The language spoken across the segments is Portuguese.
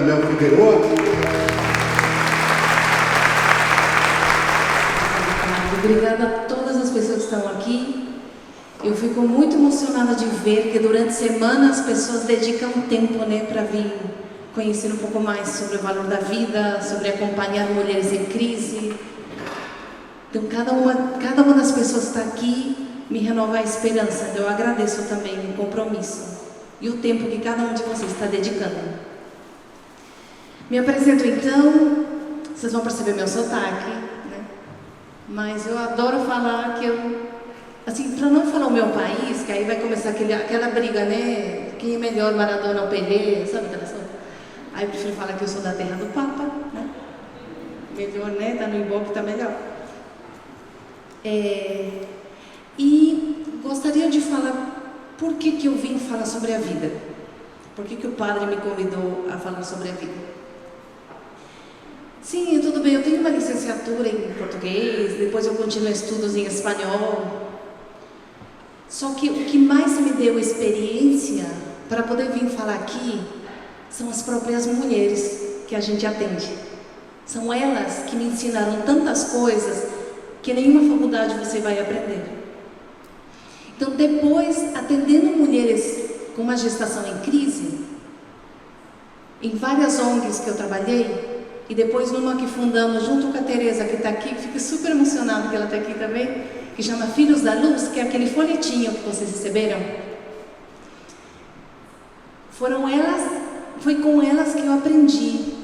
Mel Figueroa. Obrigada a todas as pessoas que estão aqui. Eu fico muito emocionada de ver que durante a semana as pessoas dedicam tempo, né, para vir conhecer um pouco mais sobre o valor da vida, sobre acompanhar mulheres em crise. Então, cada uma das pessoas que está aqui me renova a esperança. Então, eu agradeço também o compromisso e o tempo que cada um de vocês está dedicando. Me apresento então, vocês vão perceber meu sotaque, né? Mas eu adoro falar que eu, assim, para não falar o meu país, que aí vai começar aquela briga, né? Quem é melhor, Maradona ou Pelé, sabe aquela coisa? Aí eu prefiro falar que eu sou da terra do Papa, né? Melhor, né? Tá no Ibope, tá melhor. E gostaria de falar por que eu vim falar sobre a vida. Por que o padre me convidou a falar sobre a vida. Sim, tudo bem, eu tenho uma licenciatura em português, depois eu continuo estudos em espanhol. Só que o que mais me deu experiência para poder vir falar aqui são as próprias mulheres que a gente atende. São elas que me ensinaram tantas coisas que nenhuma faculdade você vai aprender. Então, depois, atendendo mulheres com uma gestação em crise, em várias ONGs que eu trabalhei, e depois numa que fundamos junto com a Tereza, que está aqui, fico super emocionada que ela está aqui também, que chama Filhos da Luz, que é aquele folhetinho que vocês receberam. Foi com elas que eu aprendi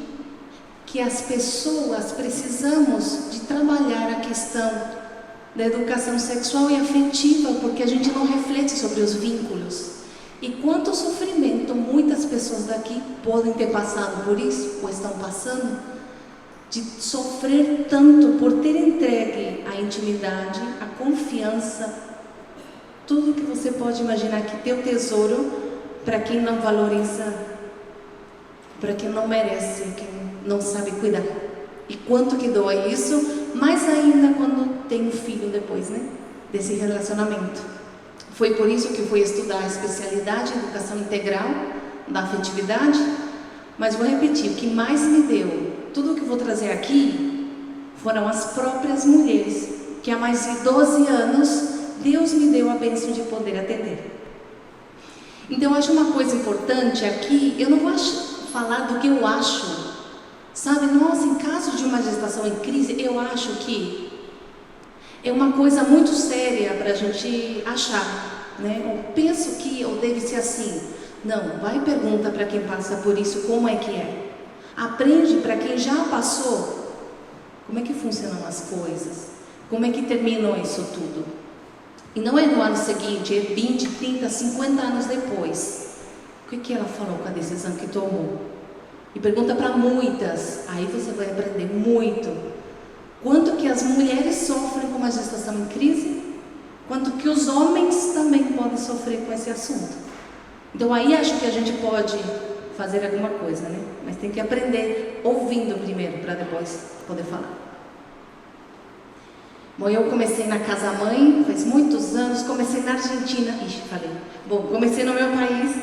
que as pessoas precisamos de trabalhar a questão da educação sexual e afetiva, porque a gente não reflete sobre os vínculos. E quanto sofrimento muitas pessoas daqui podem ter passado por isso, ou estão passando, de sofrer tanto por ter entregue a intimidade, a confiança, tudo que você pode imaginar que teu tesouro, para quem não valoriza, para quem não merece, quem não sabe cuidar. E quanto que doa isso, mais ainda quando tem um filho depois, né? Desse relacionamento. Foi por isso que eu fui estudar a especialidade em educação integral da afetividade. Mas vou repetir, o que mais me deu, tudo o que eu vou trazer aqui, foram as próprias mulheres, que há mais de 12 anos, Deus me deu a bênção de poder atender. Então, eu acho uma coisa importante aqui, eu não vou falar do que eu acho, sabe? Nossa, em caso de uma gestação em crise, eu acho que é uma coisa muito séria para a gente achar, né? Eu penso que ou deve ser assim. Não, vai e pergunta para quem passa por isso como é que é. Aprende para quem já passou como é que funcionam as coisas, como é que terminou isso tudo. E não é no ano seguinte, é 20, 30, 50 anos depois. O que ela falou com a decisão que tomou? E pergunta para muitas, aí você vai aprender muito. Quanto que as mulheres sofrem com uma gestação em crise, quanto que os homens também podem sofrer com esse assunto. Então aí acho que a gente pode fazer alguma coisa, né? Mas tem que aprender ouvindo primeiro, para depois poder falar. Bom, eu comecei na Casa Mãe, faz muitos anos, comecei na Argentina. Bom, comecei no meu país,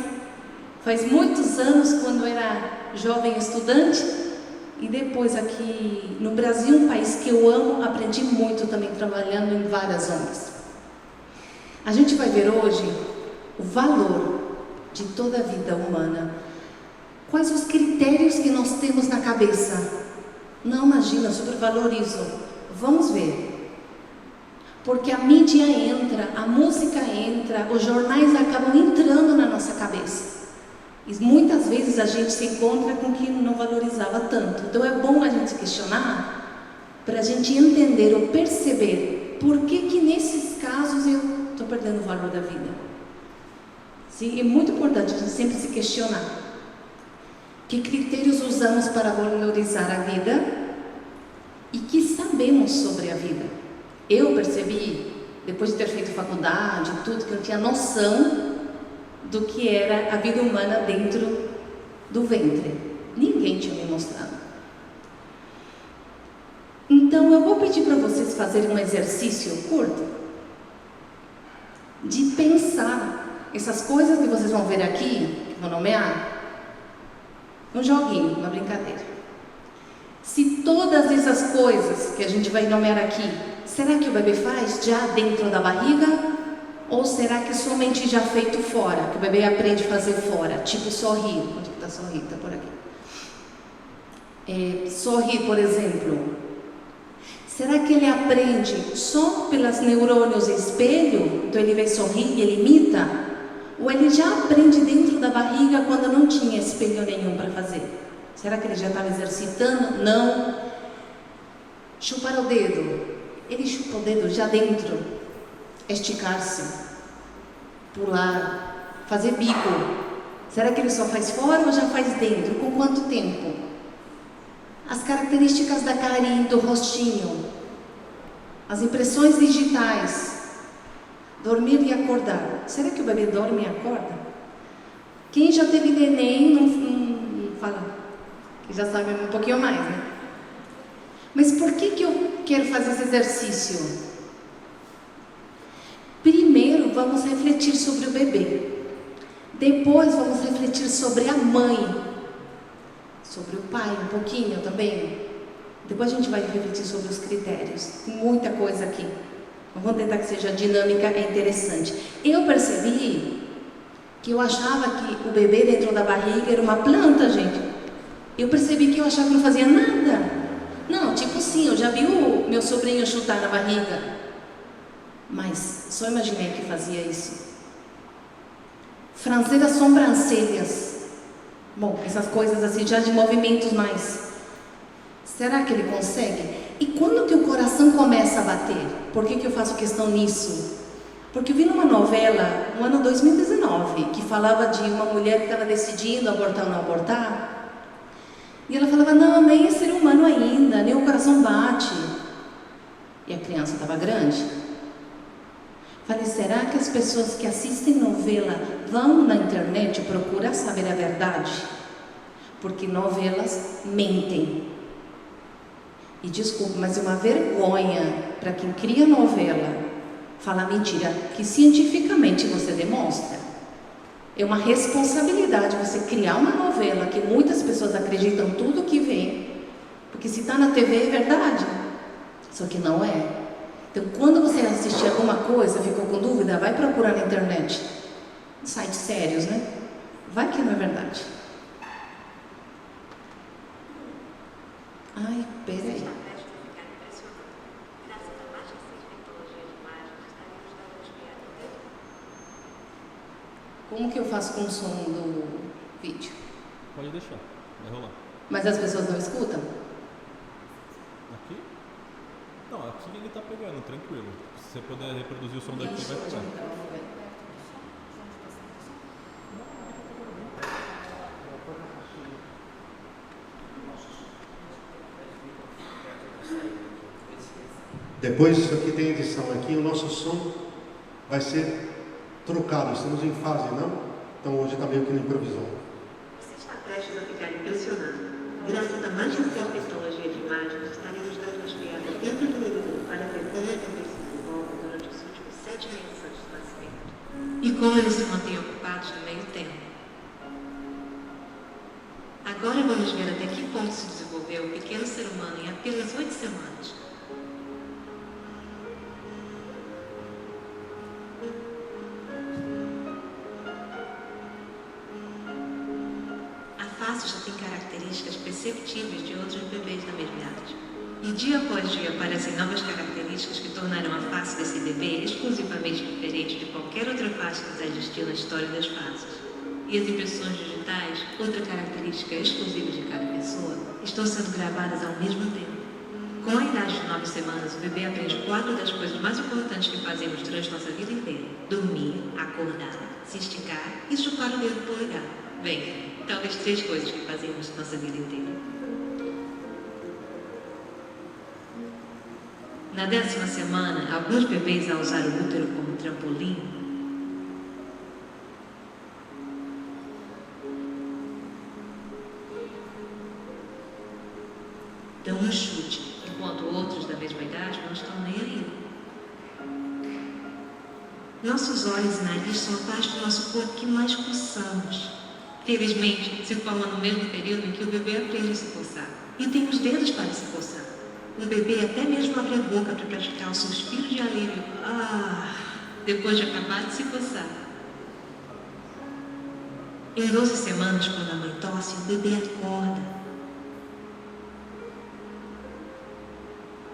faz muitos anos, quando era jovem estudante, e depois aqui no Brasil, um país que eu amo, aprendi muito também trabalhando em várias ONGs. A gente vai ver hoje o valor de toda a vida humana. Quais os critérios que nós temos na cabeça? Não, imagina, supervalorizo. Vamos ver. Porque a mídia entra, a música entra, os jornais acabam entrando na nossa cabeça. E muitas vezes a gente se encontra com quem não valorizava tanto. Então é bom a gente questionar, para a gente entender ou perceber por que nesses casos eu estou perdendo o valor da vida. Sim, é muito importante a gente sempre se questionar. Que critérios usamos para valorizar a vida e que sabemos sobre a vida? Eu percebi, depois de ter feito faculdade, tudo, que eu tinha noção do que era a vida humana dentro do ventre. Ninguém tinha me mostrado. Então eu vou pedir para vocês fazerem um exercício curto de pensar essas coisas que vocês vão ver aqui, que vou nomear, Um joguinho, uma brincadeira. Se todas essas coisas que a gente vai nomear aqui, será que o bebê faz já dentro da barriga? Ou será que somente já feito fora, que o bebê aprende a fazer fora? Tipo sorrir. Onde está sorrir? Está por aqui. Sorrir, por exemplo. Será que ele aprende só pelos neurônios espelho? Então ele vai sorrir e ele imita? Ou ele já aprende dentro da barriga quando não tinha espelho nenhum para fazer? Será que ele já estava exercitando? Não. Chupar o dedo. Ele chupa o dedo já dentro. Esticar-se. Pular. Fazer bico. Será que ele só faz fora ou já faz dentro? Com quanto tempo? As características da carinha, do rostinho. As impressões digitais. Dormir e acordar. Será que o bebê dorme e acorda? Quem já teve neném não fala. Que já sabe um pouquinho mais, né? Mas por que eu quero fazer esse exercício? Primeiro vamos refletir sobre o bebê. Depois vamos refletir sobre a mãe. Sobre o pai um pouquinho também. Depois a gente vai refletir sobre os critérios. Tem muita coisa aqui. Vamos tentar que seja dinâmica e interessante. Eu percebi que eu achava que o bebê dentro da barriga era uma planta, gente. Eu percebi que eu achava que não fazia nada. Não, tipo sim, eu já vi o meu sobrinho chutar na barriga. Mas só imaginei que fazia isso. Franzir as sobrancelhas. Bom, essas coisas assim, já de movimentos mais. Será que ele consegue? E quando que o coração começa a bater? Por que eu faço questão nisso? Porque eu vi numa novela, no ano 2019, que falava de uma mulher que estava decidindo abortar ou não abortar. E ela falava, não, nem é ser humano ainda, nem o coração bate. E a criança estava grande. Falei, será que as pessoas que assistem novela vão na internet procurar saber a verdade? Porque novelas mentem. E desculpa, mas é uma vergonha para quem cria novela falar mentira que cientificamente você demonstra. É uma responsabilidade você criar uma novela que muitas pessoas acreditam tudo que vê, porque se está na TV é verdade, só que não é. Então, quando você assistir alguma coisa, ficou com dúvida, vai procurar na internet, sites sérios, né? Vai que não é verdade. Ai, peraí. Como que eu faço com o som do vídeo? Pode deixar, vai rolar. Mas as pessoas não escutam? Aqui? Não, aqui ele tá pegando, tranquilo. Se você puder reproduzir o som daqui, vai pegar. Depois isso aqui tem edição aqui, o nosso som vai ser trocado, estamos em fase, não? Então hoje está meio que no improvisão. Você está prestes a ficar impressionado. Graças à mais recente tecnologia de imagens, estaremos dando as piadas dentro do medidor para ver como ele tem se desenvolve durante os últimos 7 meses antes do nascimento. E como eles se mantêm ocupados no meio tempo. Agora vamos ver até que ponto se desenvolveu o pequeno ser humano em apenas 8 semanas. Já tem características perceptíveis de outros bebês da mesma idade. E dia após dia aparecem novas características que tornarão a face desse bebê exclusivamente diferente de qualquer outra face que já existiu na história das faces. E as impressões digitais, outra característica exclusiva de cada pessoa, estão sendo gravadas ao mesmo tempo. Com a idade de 9 semanas, o bebê aprende 4 das coisas mais importantes que fazemos durante nossa vida inteira: dormir, acordar, se esticar e chupar o dedo polegar. Bem, talvez 3 coisas que fazemos nossa vida inteira. Na 10ª semana, alguns bebês, ao usar o útero como trampolim, dão um chute, enquanto outros da mesma idade não estão nem aí. Nossos olhos e nariz são a parte do nosso corpo que mais coçamos. Felizmente, se forma no mesmo período em que o bebê aprende a se coçar. E tem os dedos para se coçar. O bebê até mesmo abre a boca para praticar o suspiro de alívio. Depois de acabar de se coçar. Em 12 semanas, quando a mãe tosse, o bebê acorda.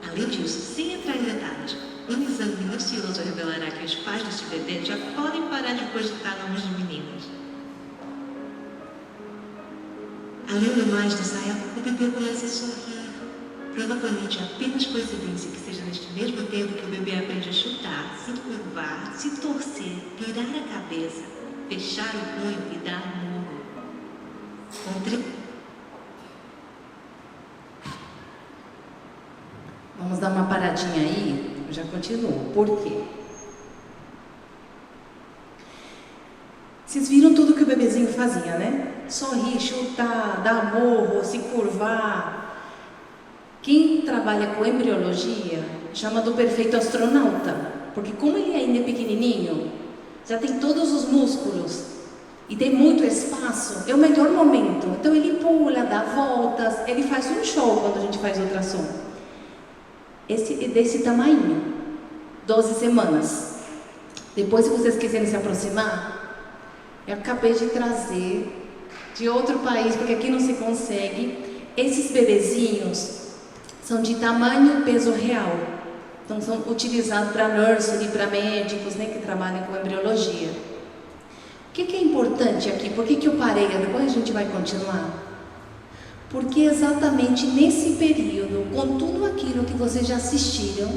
Além disso, sem entrar em detalhes, um exame minucioso revelará que os pais deste bebê já podem parar de cogitar nomes de meninas. Além do mais, nessa época, o bebê começa a sorrir. Provavelmente é apenas coincidência que seja neste mesmo tempo que o bebê aprende a chutar, se curvar, se torcer, virar a cabeça, fechar o punho e dar murro. Vamos dar uma paradinha aí, eu já continuo. Por quê? Vocês viram tudo que o bebezinho fazia, né? Sorrir, chutar, dar morro, se curvar. Quem trabalha com embriologia chama do perfeito astronauta, porque como ele ainda é pequenininho, já tem todos os músculos e tem muito espaço, é o melhor momento. Então ele pula, dá voltas, ele faz um show quando a gente faz ultrassom. Esse é desse tamanho, 12 semanas. Depois, se vocês quiserem se aproximar, eu acabei de trazer de outro país, porque aqui não se consegue. Esses bebezinhos são de tamanho e peso real. Então são utilizados para nursery, para médicos, né, que trabalham com embriologia. O que é importante aqui? Por que eu parei? Depois a gente vai continuar. Porque exatamente nesse período, com tudo aquilo que vocês já assistiram,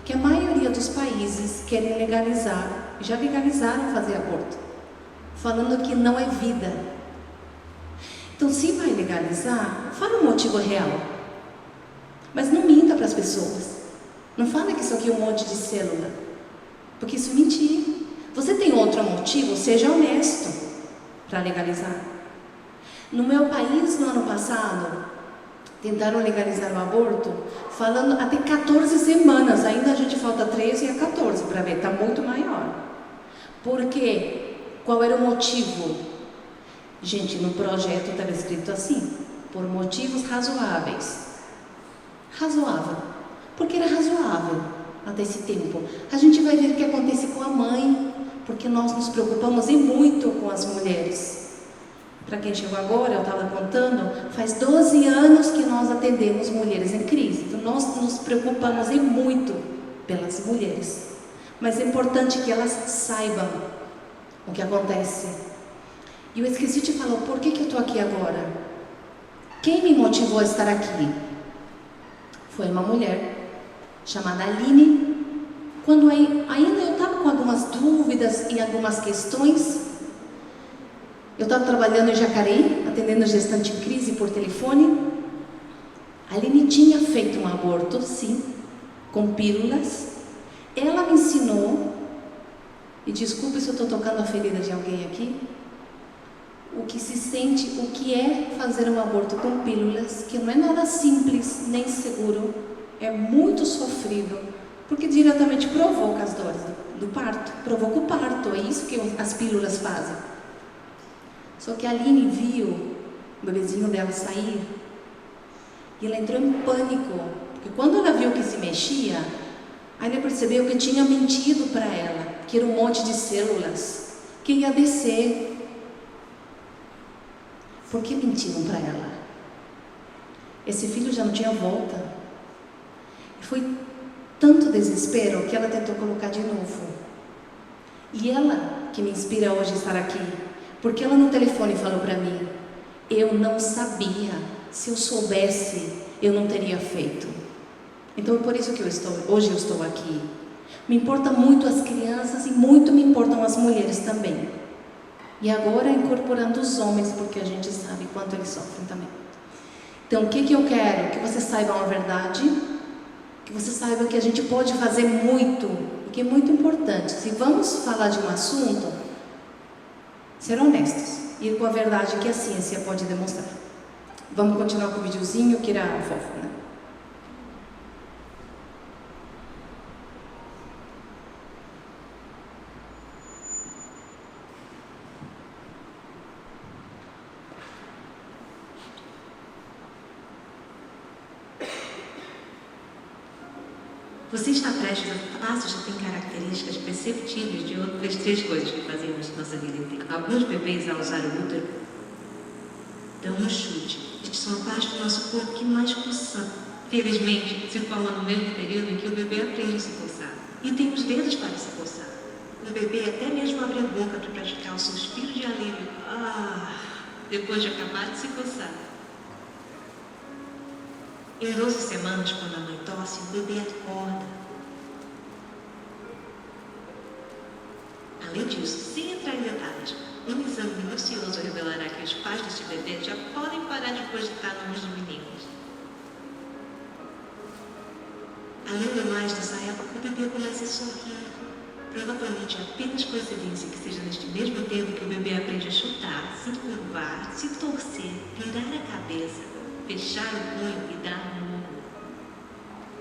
que a maioria dos países querem legalizar, já legalizaram fazer aborto, falando que não é vida. Então, se vai legalizar, fala o motivo real. Mas não minta para as pessoas. Não fala que isso aqui é um monte de célula, porque isso é mentira. Você tem outro motivo? Seja honesto para legalizar. No meu país, no ano passado, tentaram legalizar o aborto, falando até 14 semanas. Ainda a gente falta 13 a 14 para ver, está muito maior. Por quê? Qual era o motivo? Gente, no projeto estava escrito assim: por motivos razoáveis. Razoável. Porque era razoável até esse tempo. A gente vai ver o que acontece com a mãe, porque nós nos preocupamos e muito com as mulheres. Para quem chegou agora, eu estava contando, faz 12 anos que nós atendemos mulheres em crise. Então nós nos preocupamos e muito pelas mulheres. Mas é importante que elas saibam o que acontece. E eu esqueci de falar, por que eu estou aqui agora? Quem me motivou a estar aqui? Foi uma mulher chamada Aline. Quando ainda eu estava com algumas dúvidas e algumas questões, eu estava trabalhando em Jacareí, atendendo gestante em crise por telefone. A Aline tinha feito um aborto, sim, com pílulas. Ela me ensinou, e desculpe se eu estou tocando a ferida de alguém aqui, o que se sente, o que é fazer um aborto com pílulas, que não é nada simples, nem seguro, é muito sofrido, porque diretamente provoca as dores do parto, provoca o parto, é isso que as pílulas fazem. Só que a Aline viu o bebezinho dela sair, e ela entrou em pânico, porque quando ela viu que se mexia, aí ela percebeu que tinha mentido para ela, que era um monte de células, que ia descer. Por que mentiram para ela? Esse filho já não tinha volta. E foi tanto desespero que ela tentou colocar de novo. E ela que me inspira hoje a estar aqui, porque ela no telefone falou para mim: eu não sabia, se eu soubesse, eu não teria feito. Então é por isso que hoje eu estou aqui. Me importa muito as crianças e muito me importam as mulheres também. E agora incorporando os homens, porque a gente sabe quanto eles sofrem também. Então o que eu quero? Que vocês saibam a verdade, que vocês saibam que a gente pode fazer muito, e que é muito importante. Se vamos falar de um assunto, ser honestos, ir com a verdade que a ciência pode demonstrar. Vamos continuar com o videozinho, que era fofo, né? Você está prestes a passos que têm características perceptíveis de outras 3 coisas que fazemos na nossa vida inteira. Alguns bebês, ao usar o útero, dão um chute. Estes são a parte do nosso corpo que mais coça. Felizmente, se forma no mesmo período em que o bebê aprende a se coçar. E tem os dedos para se coçar. O bebê até mesmo abre a boca para praticar o suspiro de alívio. Depois de acabar de se coçar. Em 12 semanas, quando a mãe tosse, o bebê acorda. Além disso, sem entrar em detalhes, um exame minucioso revelará que os pais deste bebê já podem parar de cogitar nomes de meninos. Além do mais, nessa época, o bebê começa a sorrir. Provavelmente é apenas coincidência que seja neste mesmo tempo que o bebê aprende a chutar, se curvar, se torcer, virar a cabeça, fechar o punho e dar um murro.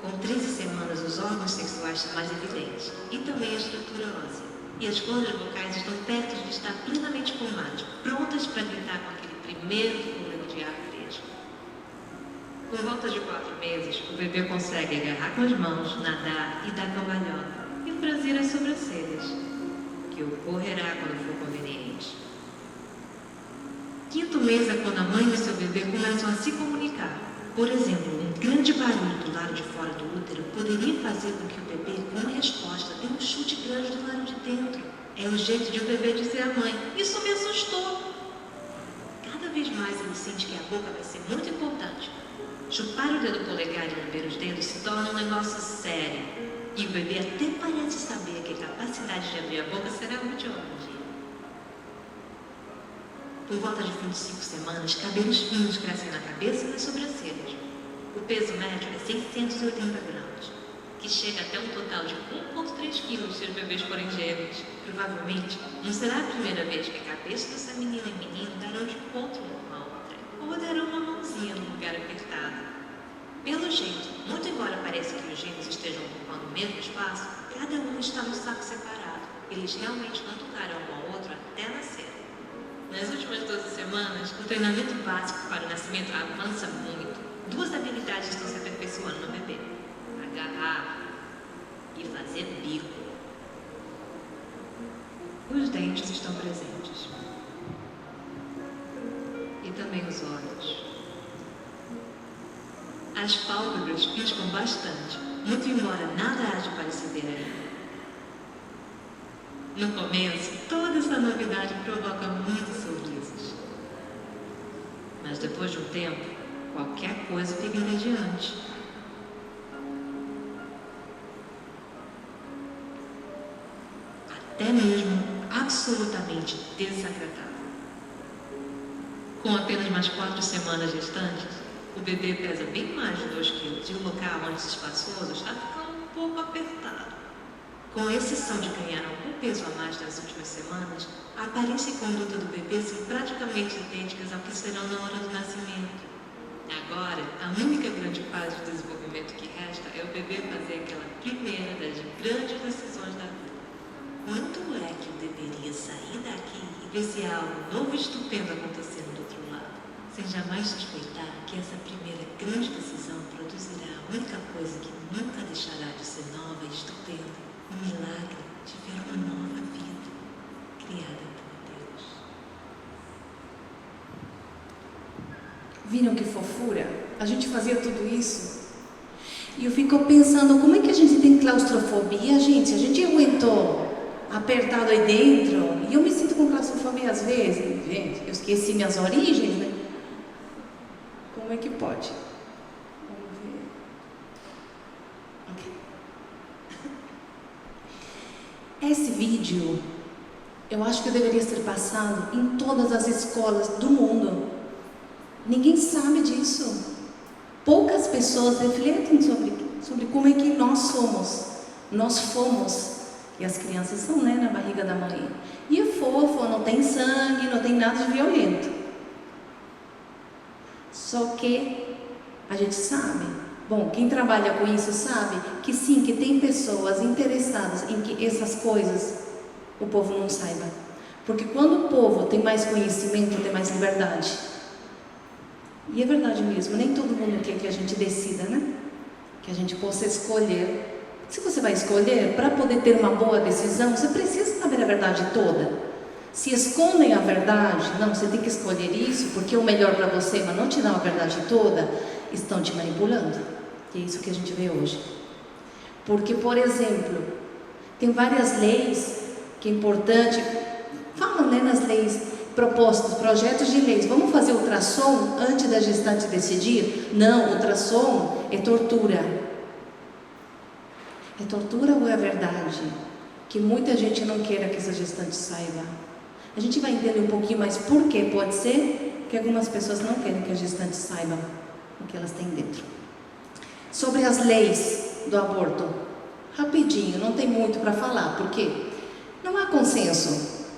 Com 13 semanas, os órgãos sexuais são mais evidentes, e também a estrutura óssea. E as cordas vocais estão perto de estar plenamente formadas, prontas para gritar com aquele primeiro fôlego de ar fresco. Por volta de 4 meses, o bebê consegue agarrar com as mãos, nadar e dar cambalhota, e franzir as sobrancelhas, que ocorrerá quando for conveniente. 5º mês é quando a mãe e seu bebê começam a se comunicar. Por exemplo, um grande barulho do lado de fora do útero poderia fazer com que o bebê, como resposta, dê um chute grande do lado de dentro. É o jeito de o bebê dizer à mãe: "Isso me assustou." Cada vez mais ele sente que a boca vai ser muito importante. Chupar o dedo polegar e lamber os dedos se torna um negócio sério. E o bebê até parece saber que a capacidade de abrir a boca será útil algum dia. Por volta de 25 semanas, cabelos finos crescem na cabeça e nas sobrancelhas. O peso médio é 680 gramas, que chega até um total de 1,3 kg se os bebês forem gêmeos. Provavelmente, não será a primeira vez que a cabeça dessa menina e menino darão de encontro uma com a outra, ou darão uma mãozinha no lugar apertado. Pelo jeito, muito embora pareça que os gêmeos estejam ocupando o mesmo espaço, cada um está no saco separado. Eles realmente não tocaram um ao outro até nascer. Nas últimas 12 semanas, o treinamento básico para o nascimento avança muito. 2 habilidades estão se aperfeiçoando no bebê: agarrar e fazer bico. Os dentes estão presentes. E também os olhos. As pálpebras piscam bastante, muito embora nada haja para se ver ainda. No começo, toda essa novidade provoca muitos sorrisos. Mas depois de um tempo, qualquer coisa fica entediante. Até mesmo absolutamente desagradável. Com apenas mais 4 semanas restantes, o bebê pesa bem mais de 2 kg e o local antes espaçoso está ficando um pouco apertado. Com exceção de ganhar algum peso a mais nas últimas semanas, a aparência e conduta do bebê são praticamente idênticas ao que serão na hora do nascimento. Agora, a única grande fase de desenvolvimento que resta é o bebê fazer aquela primeira das grandes decisões da vida. Quando é que eu deveria sair daqui e ver se há algo novo e estupendo acontecendo do outro lado? Sem jamais suspeitar que essa primeira grande decisão produzirá a única coisa que nunca deixará de ser nova e estupenda: o milagre de ver uma nova vida criada por Deus. Viram que fofura? A gente fazia tudo isso. E eu fico pensando, como é que a gente tem claustrofobia, gente? A gente aguentou apertado aí dentro. E eu me sinto com claustrofobia às vezes. Gente, eu esqueci minhas origens, né? Como é que pode? Vamos ver. Ok. Esse vídeo, eu acho que deveria ser passado em todas as escolas do mundo. Ninguém sabe disso. Poucas pessoas refletem sobre como é que nós somos. Nós fomos. E as crianças são, né, na barriga da mãe. E é fofo, não tem sangue, não tem nada de violento. Só que a gente sabe, bom, quem trabalha com isso sabe que sim, que tem pessoas interessadas em que essas coisas o povo não saiba. Porque quando o povo tem mais conhecimento, tem mais liberdade. E é verdade mesmo, nem todo mundo quer que a gente decida, né? Que a gente possa escolher Se você vai escolher, para poder ter uma boa decisão, você precisa saber a verdade toda. Se escondem a verdade, não, você tem que escolher isso porque é o melhor para você, mas não te dão a verdade toda, estão te manipulando. E é isso que a gente vê hoje. Porque, por exemplo, tem várias leis que é importante, falam, né, nas leis, propostas, projetos de leis. Vamos fazer ultrassom antes da gestante decidir? Não, ultrassom é tortura. É tortura ou é verdade? Que muita gente não queira que essa gestante saiba. A gente vai entender um pouquinho mais por que pode ser que algumas pessoas não querem que a gestante saiba o que elas têm dentro. Sobre as leis do aborto, rapidinho, não tem muito para falar, porque não há consenso.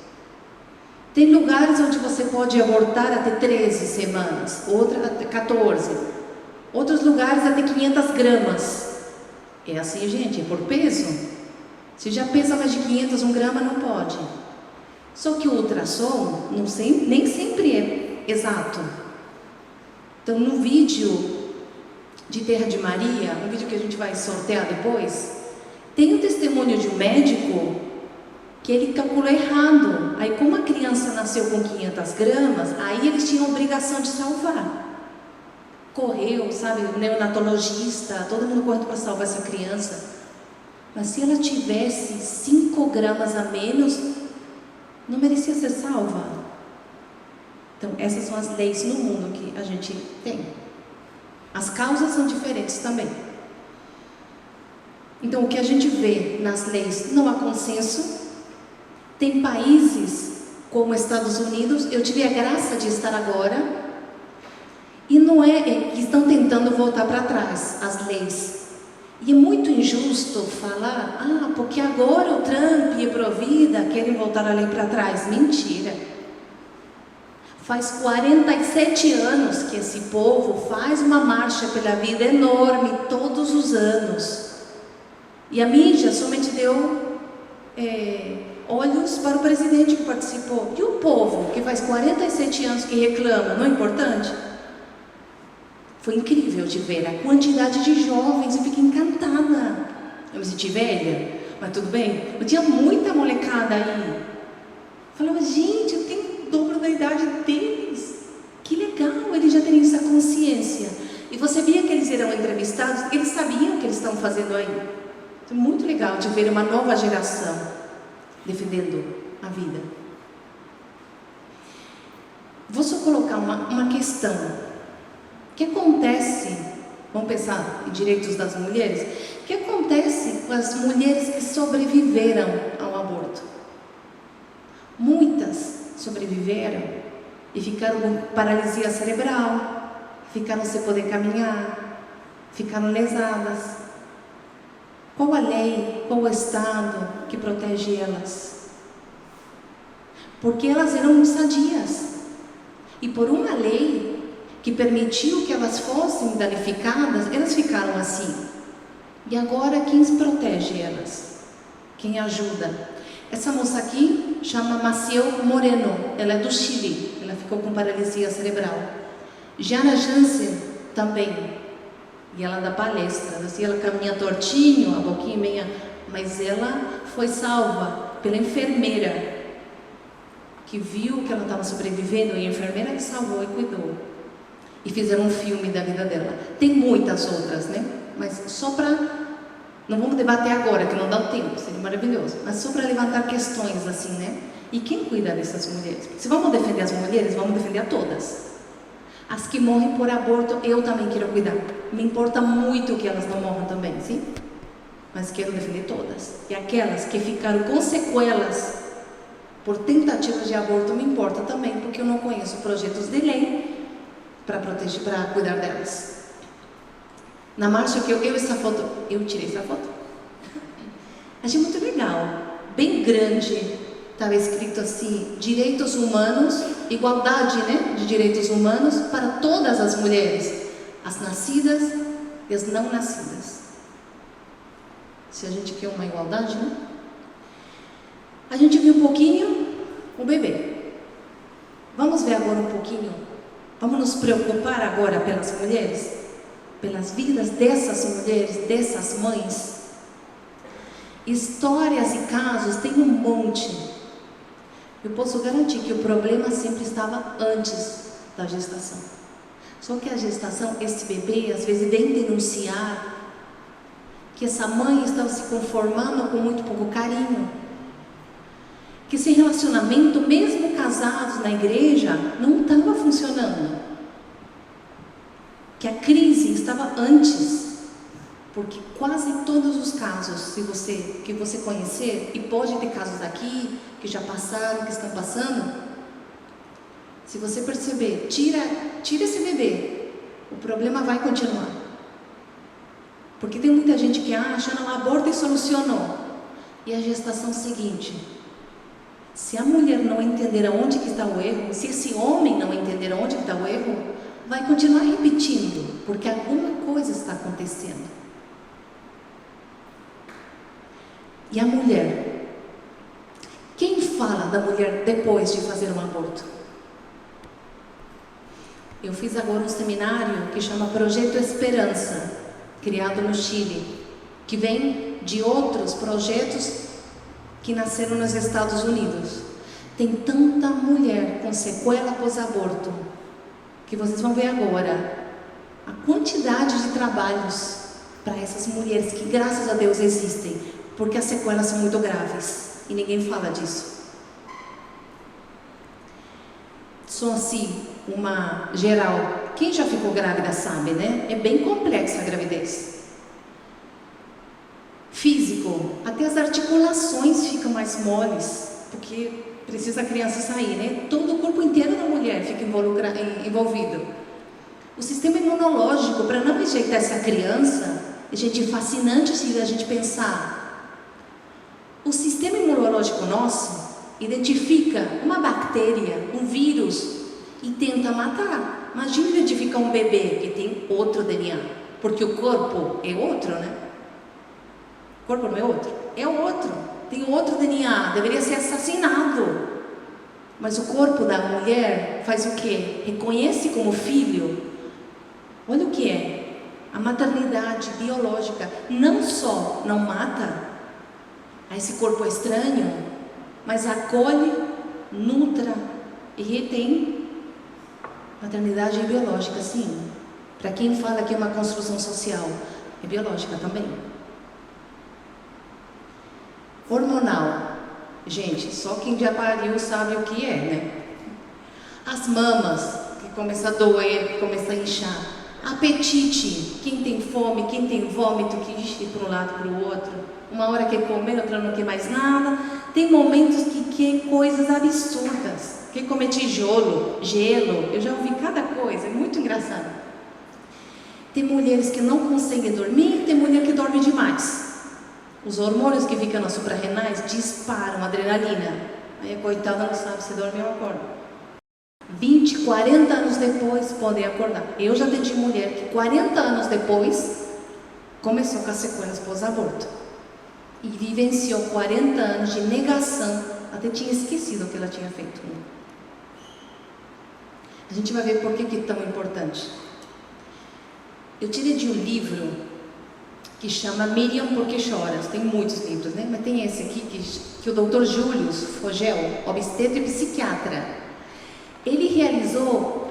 Tem lugares onde você pode abortar até 13 semanas, outra até 14, outros lugares até 500 gramas. É assim, gente, é por peso. Se já pesa mais de 500, 1 grama não pode. Só que o ultrassom nem sempre é exato. Então, no vídeo de Terra de Maria, um vídeo que a gente vai sortear depois, tem o testemunho de um médico que ele calculou errado. Aí, como a criança nasceu com 500 gramas, aí eles tinham a obrigação de salvar. Correu, sabe, o neonatologista, todo mundo correndo para salvar essa criança. Mas se ela tivesse 5 gramas a menos, não merecia ser salva. Então, essas são as leis no mundo que a gente tem. As causas são diferentes também. Então, o que a gente vê nas leis, não há consenso. Tem países como Estados Unidos, eu tive a graça de estar agora, e não é que estão tentando voltar para trás as leis. E é muito injusto falar, porque agora o Trump e a Provida querem voltar a lei para trás. Mentira. Faz 47 anos que esse povo faz uma marcha pela vida enorme, todos os anos. E a mídia somente deu olhos para o presidente que participou. E o povo, que faz 47 anos que reclama, não é importante? Foi incrível de ver a quantidade de jovens, eu fiquei encantada. Eu me senti velha, mas tudo bem. Eu tinha muita molecada aí. Falava, gente, eu tenho o dobro da idade deles. Que legal, eles já têm essa consciência. E você via que eles eram entrevistados, eles sabiam o que eles estão fazendo aí. Então, muito legal de ver uma nova geração defendendo a vida. Vou só colocar uma questão. O que acontece, vamos pensar em direitos das mulheres, o que acontece com as mulheres que sobreviveram ao aborto? Muitas sobreviveram e ficaram com paralisia cerebral, ficaram sem poder caminhar, ficaram lesadas. Qual a lei, qual o Estado que protege elas? Porque elas eram sadias. E por uma lei que permitiu que elas fossem danificadas, elas ficaram assim. E agora quem protege elas? Quem ajuda? Essa moça aqui chama Maciel Moreno, ela é do Chile, ela ficou com paralisia cerebral. Jana Jansen também, e ela dá palestras, assim, ela caminha tortinho, a boquinha meia, mas ela foi salva pela enfermeira, que viu que ela estava sobrevivendo, e a enfermeira que salvou e cuidou. E fizeram um filme da vida dela. Tem muitas outras, né? Mas só para... Não vamos debater agora, que não dá o tempo, seria maravilhoso. Mas só para levantar questões assim, né? E quem cuida dessas mulheres? Se vamos defender as mulheres, vamos defender a todas. As que morrem por aborto, eu também quero cuidar. Me importa muito que elas não morram também, sim? Mas quero defender todas. E aquelas que ficaram com sequelas por tentativas de aborto, me importa também, porque eu não conheço projetos de lei para proteger, para cuidar delas. Na marcha que essa foto, eu tirei essa foto. Achei muito legal, bem grande, estava escrito assim, direitos humanos, igualdade, né, de direitos humanos para todas as mulheres, as nascidas e as não nascidas. Se a gente quer uma igualdade, né? A gente viu um pouquinho o bebê. Vamos ver agora um pouquinho. Vamos nos preocupar agora pelas mulheres, pelas vidas dessas mulheres, dessas mães. Histórias e casos tem um monte. Eu posso garantir que o problema sempre estava antes da gestação. Só que a gestação, esse bebê, às vezes vem denunciar que essa mãe estava se conformando com muito pouco carinho. Que esse relacionamento, mesmo casados na igreja, não estava funcionando. Que a crise estava antes. Porque quase todos os casos que você conhecer, e pode ter casos aqui, que já passaram, que estão passando, se você perceber, tira esse bebê, o problema vai continuar. Porque tem muita gente que acha, não, aborta e solucionou. E a gestação seguinte, se a mulher não entender aonde que está o erro, se esse homem não entender aonde que está o erro, vai continuar repetindo, porque alguma coisa está acontecendo. E a mulher? Quem fala da mulher depois de fazer um aborto? Eu fiz agora um seminário que chama Projeto Esperança, criado no Chile, que vem de outros projetos que nasceram nos Estados Unidos. Tem tanta mulher com sequela pós-aborto, que vocês vão ver agora a quantidade de trabalhos para essas mulheres que, graças a Deus, existem. Porque as sequelas são muito graves e ninguém fala disso. Só assim, uma geral. Quem já ficou grávida sabe, né? É bem complexa a gravidez. Físico, até as articulações ficam mais moles, porque precisa a criança sair, né? Todo o corpo inteiro da mulher fica envolvido. O sistema imunológico, para não rejeitar essa criança, gente, fascinante se a gente pensar. O sistema imunológico nosso identifica uma bactéria, um vírus e tenta matar. Imagina identificar um bebê que tem outro DNA, porque o corpo é outro, né? O corpo não é outro? É outro, tem outro DNA, deveria ser assassinado. Mas o corpo da mulher faz o quê? Reconhece como filho. Olha o que é a maternidade biológica. Não só não mata a esse corpo estranho, mas acolhe, nutra e retém. Maternidade é biológica, sim. Para quem fala que é uma construção social, é biológica também. Hormonal. Gente, só quem já pariu sabe o que é, né? As mamas, que começam a doer, que começam a inchar. Apetite, quem tem fome, quem tem vômito, que ixi para um lado para o outro. Uma hora quer comer, outra não quer mais nada. Tem momentos que quer coisas absurdas. Quer comer tijolo, gelo. Eu já ouvi cada coisa, é muito engraçado. Tem mulheres que não conseguem dormir, tem mulher que dorme demais. Os hormônios que ficam nas suprarrenais disparam adrenalina. Aí a coitada não sabe se dorme ou acorda. 20, 40 anos depois podem acordar. Eu já atendi mulher que 40 anos depois começou com as sequelas pós-aborto. E vivenciou 40 anos de negação. Até tinha esquecido o que ela tinha feito. A gente vai ver por que é tão importante. Eu tirei de um livro que chama Miriam Porque Choras. Tem muitos livros, né? Mas tem esse aqui que o Dr. Júlio Fogel, obstetra e psiquiatra, ele realizou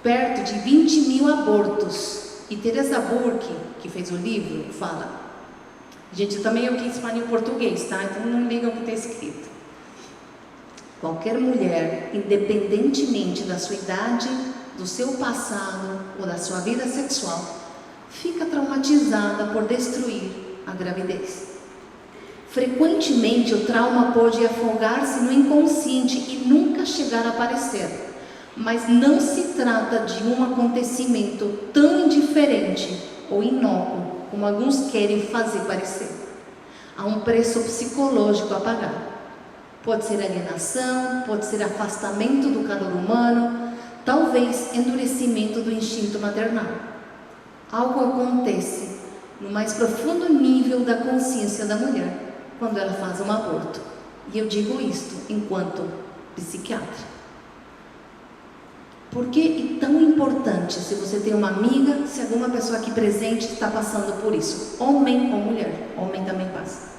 perto de 20 mil abortos. E Teresa Burke, que fez o livro, fala. Gente, também eu quis falar em português, tá? Então não liga o que está escrito. Qualquer mulher, independentemente da sua idade, do seu passado ou da sua vida sexual, fica traumatizada por destruir a gravidez. Frequentemente o trauma pode afogar-se no inconsciente e nunca chegar a aparecer, mas não se trata de um acontecimento tão indiferente ou inócuo como alguns querem fazer parecer. Há um preço psicológico a pagar. Pode ser alienação, pode ser afastamento do calor humano, talvez endurecimento do instinto maternal. Algo acontece no mais profundo nível da consciência da mulher quando ela faz um aborto. E eu digo isto enquanto psiquiatra. Por que é tão importante, se você tem uma amiga, se alguma pessoa aqui presente está passando por isso, homem ou mulher, homem também passa.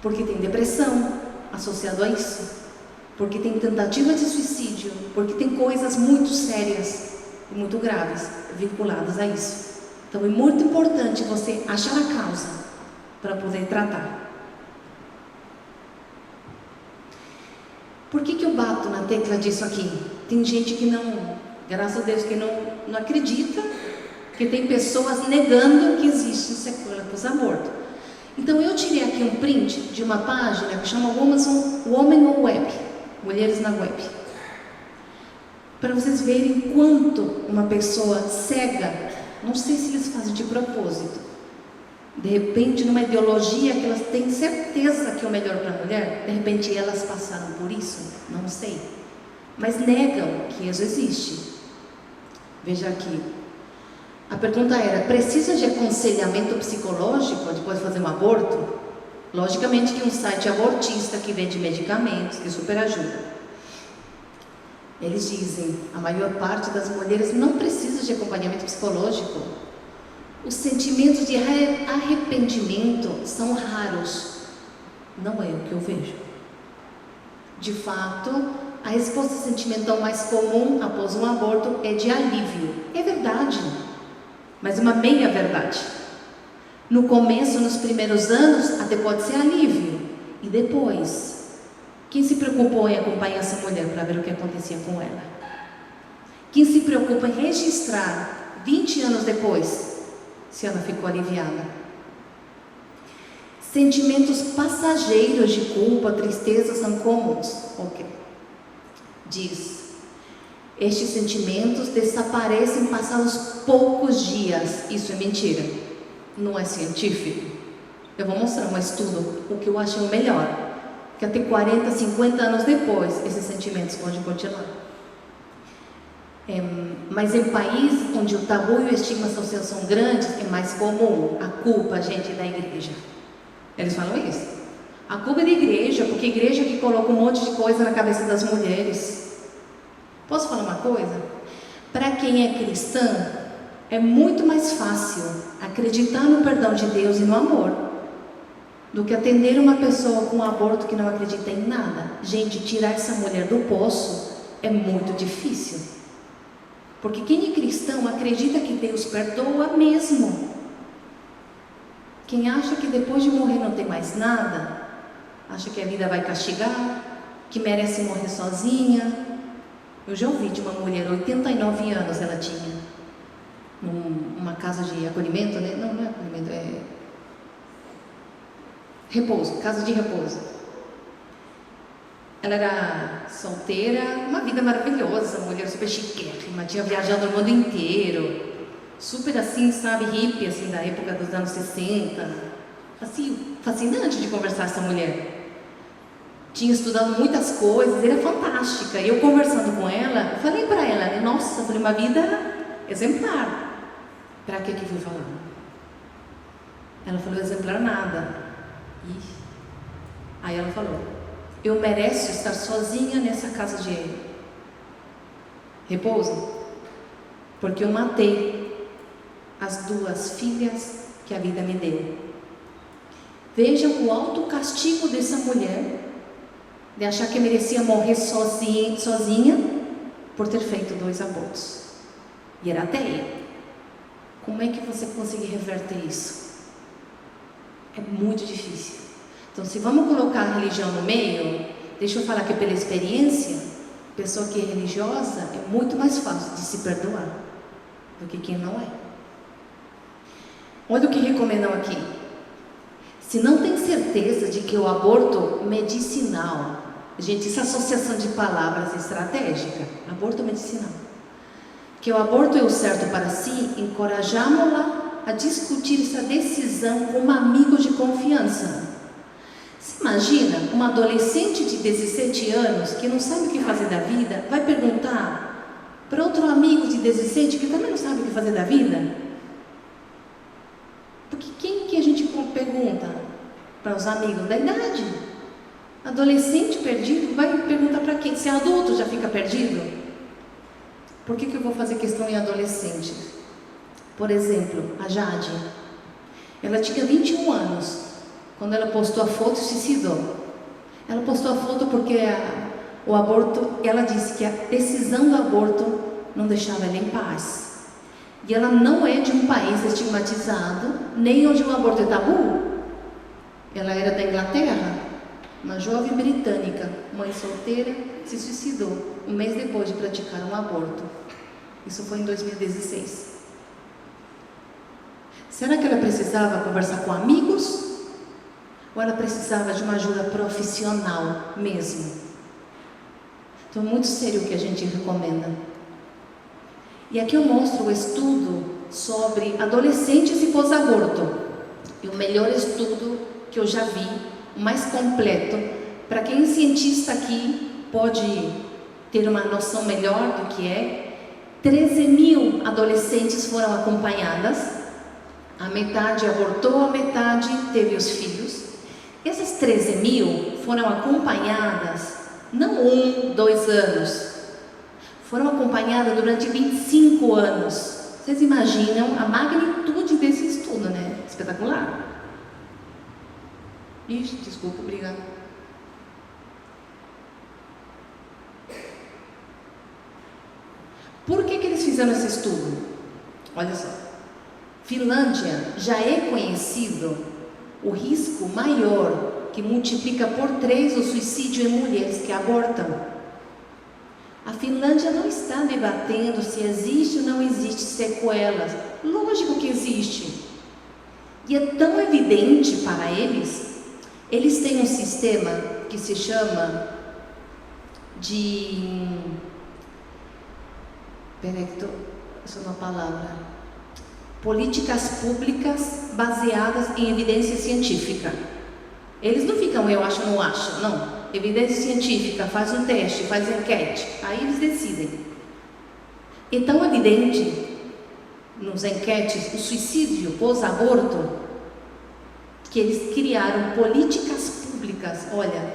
porque tem depressão associado a isso, porque tem tentativa de suicídio, porque tem coisas muito sérias e muito graves vinculadas a isso. Então é muito importante você achar a causa para poder tratar. Por que eu bato na tecla disso aqui? Tem gente que não, graças a Deus, que não acredita, que tem pessoas negando que existe sequela pós-aborto. Então eu tirei aqui um print de uma página que chama Women on Web, Mulheres na Web, para vocês verem quanto uma pessoa cega, não sei se eles fazem de propósito, de repente numa ideologia que elas têm certeza que é o melhor para a mulher, de repente elas passaram por isso, não sei, mas negam que isso existe. Veja aqui, a pergunta era: precisa de aconselhamento psicológico depois de fazer um aborto? Logicamente que um site abortista que vende medicamentos, que super ajuda. Eles dizem, a maior parte das mulheres não precisa de acompanhamento psicológico. Os sentimentos de arrependimento são raros. Não é o que eu vejo. De fato, a resposta sentimental mais comum após um aborto é de alívio. É verdade, mas uma meia verdade. No começo, nos primeiros anos, até pode ser alívio. E depois, quem se preocupou em acompanhar essa mulher para ver o que acontecia com ela? Quem se preocupa em registrar 20 anos depois se ela ficou aliviada? Sentimentos passageiros de culpa, tristeza são comuns. Ok. Diz: estes sentimentos desaparecem passados poucos dias. Isso é mentira. Não é científico. Eu vou mostrar um estudo, o que eu achei o melhor. Que até 40, 50 anos depois, esses sentimentos podem continuar. Mas em países onde o tabu e o estigma social são grandes, é mais comum a culpa, gente, da igreja. Eles falam isso. A culpa é da igreja, porque a igreja que coloca um monte de coisa na cabeça das mulheres. Posso falar uma coisa? Para quem é cristã, é muito mais fácil acreditar no perdão de Deus e no amor do que atender uma pessoa com um aborto que não acredita em nada. Gente, tirar essa mulher do poço é muito difícil. Porque quem é cristão acredita que Deus perdoa mesmo. Quem acha que depois de morrer não tem mais nada, acha que a vida vai castigar, que merece morrer sozinha. Eu já ouvi de uma mulher, 89 anos ela tinha, numa casa de acolhimento, né? Não é acolhimento, é repouso, casa de repouso. Ela era solteira, uma vida maravilhosa, mulher super chiquérrima, tinha viajado o mundo inteiro, super assim, sabe, hippie, assim, da época dos anos 60, assim, fascinante de conversar essa mulher. Tinha estudado muitas coisas, era fantástica. E eu conversando com ela, eu falei para ela, nossa, eu falei, uma vida exemplar. Para que fui falar? Ela falou, exemplar nada. Aí ela falou, eu mereço estar sozinha nessa casa de repouso, porque eu matei as 2 filhas que a vida me deu. Vejam o autocastigo dessa mulher, de achar que merecia morrer sozinha por ter feito 2 abortos. E era ateia. Como é que você consegue reverter isso? É muito difícil. Então, se vamos colocar a religião no meio, deixa eu falar que pela experiência, pessoa que é religiosa é muito mais fácil de se perdoar do que quem não é. Olha o que recomendam aqui. Se não tem certeza de que o aborto medicinal, gente, essa associação de palavras estratégica, aborto medicinal, que o aborto é o certo para si, encorajamos-la a discutir essa decisão com um amigo de confiança. Você imagina uma adolescente de 17 anos que não sabe o que fazer da vida, vai perguntar para outro amigo de 17 que também não sabe o que fazer da vida? Porque quem que a gente pergunta? Para os amigos da idade. Adolescente perdido, vai perguntar para quem? Se é adulto já fica perdido? Por que eu vou fazer questão em adolescente? Por exemplo, a Jade, ela tinha 21 anos Quando ela postou a foto, suicidou. Ela postou a foto porque o aborto, ela disse que a decisão do aborto não deixava ela em paz. E ela não é de um país estigmatizado, nem onde o aborto é tabu. Ela era da Inglaterra, uma jovem britânica, mãe solteira, se suicidou um mês depois de praticar um aborto. Isso foi em 2016. Será que ela precisava conversar com amigos? Ou ela precisava de uma ajuda profissional mesmo? Então, é muito sério o que a gente recomenda. E aqui eu mostro o estudo sobre adolescentes e pós-aborto. E o melhor estudo que eu já vi, o mais completo, para quem é cientista aqui pode ter uma noção melhor do que é. 13.000 adolescentes foram acompanhadas. A metade abortou, a metade teve os filhos. Essas 13.000 foram acompanhadas, não 1, 2 anos, foram acompanhadas durante 25 anos. Vocês imaginam a magnitude desse estudo, né? Espetacular. Ixi, desculpa, obrigada. Por que eles fizeram esse estudo? Olha só. Finlândia já é conhecido o risco maior, que multiplica por 3 o suicídio em mulheres que abortam. A Finlândia não está debatendo se existe ou não existe sequelas. Lógico que existe. E é tão evidente para eles. Eles têm um sistema que se chama de... Peraí que essa é uma palavra... políticas públicas baseadas em evidência científica. Eles não ficam eu acho, não acho, não. Evidência científica, faz um teste, faz enquete, aí eles decidem. É tão evidente nos enquetes o suicídio pós-aborto que eles criaram políticas públicas, olha,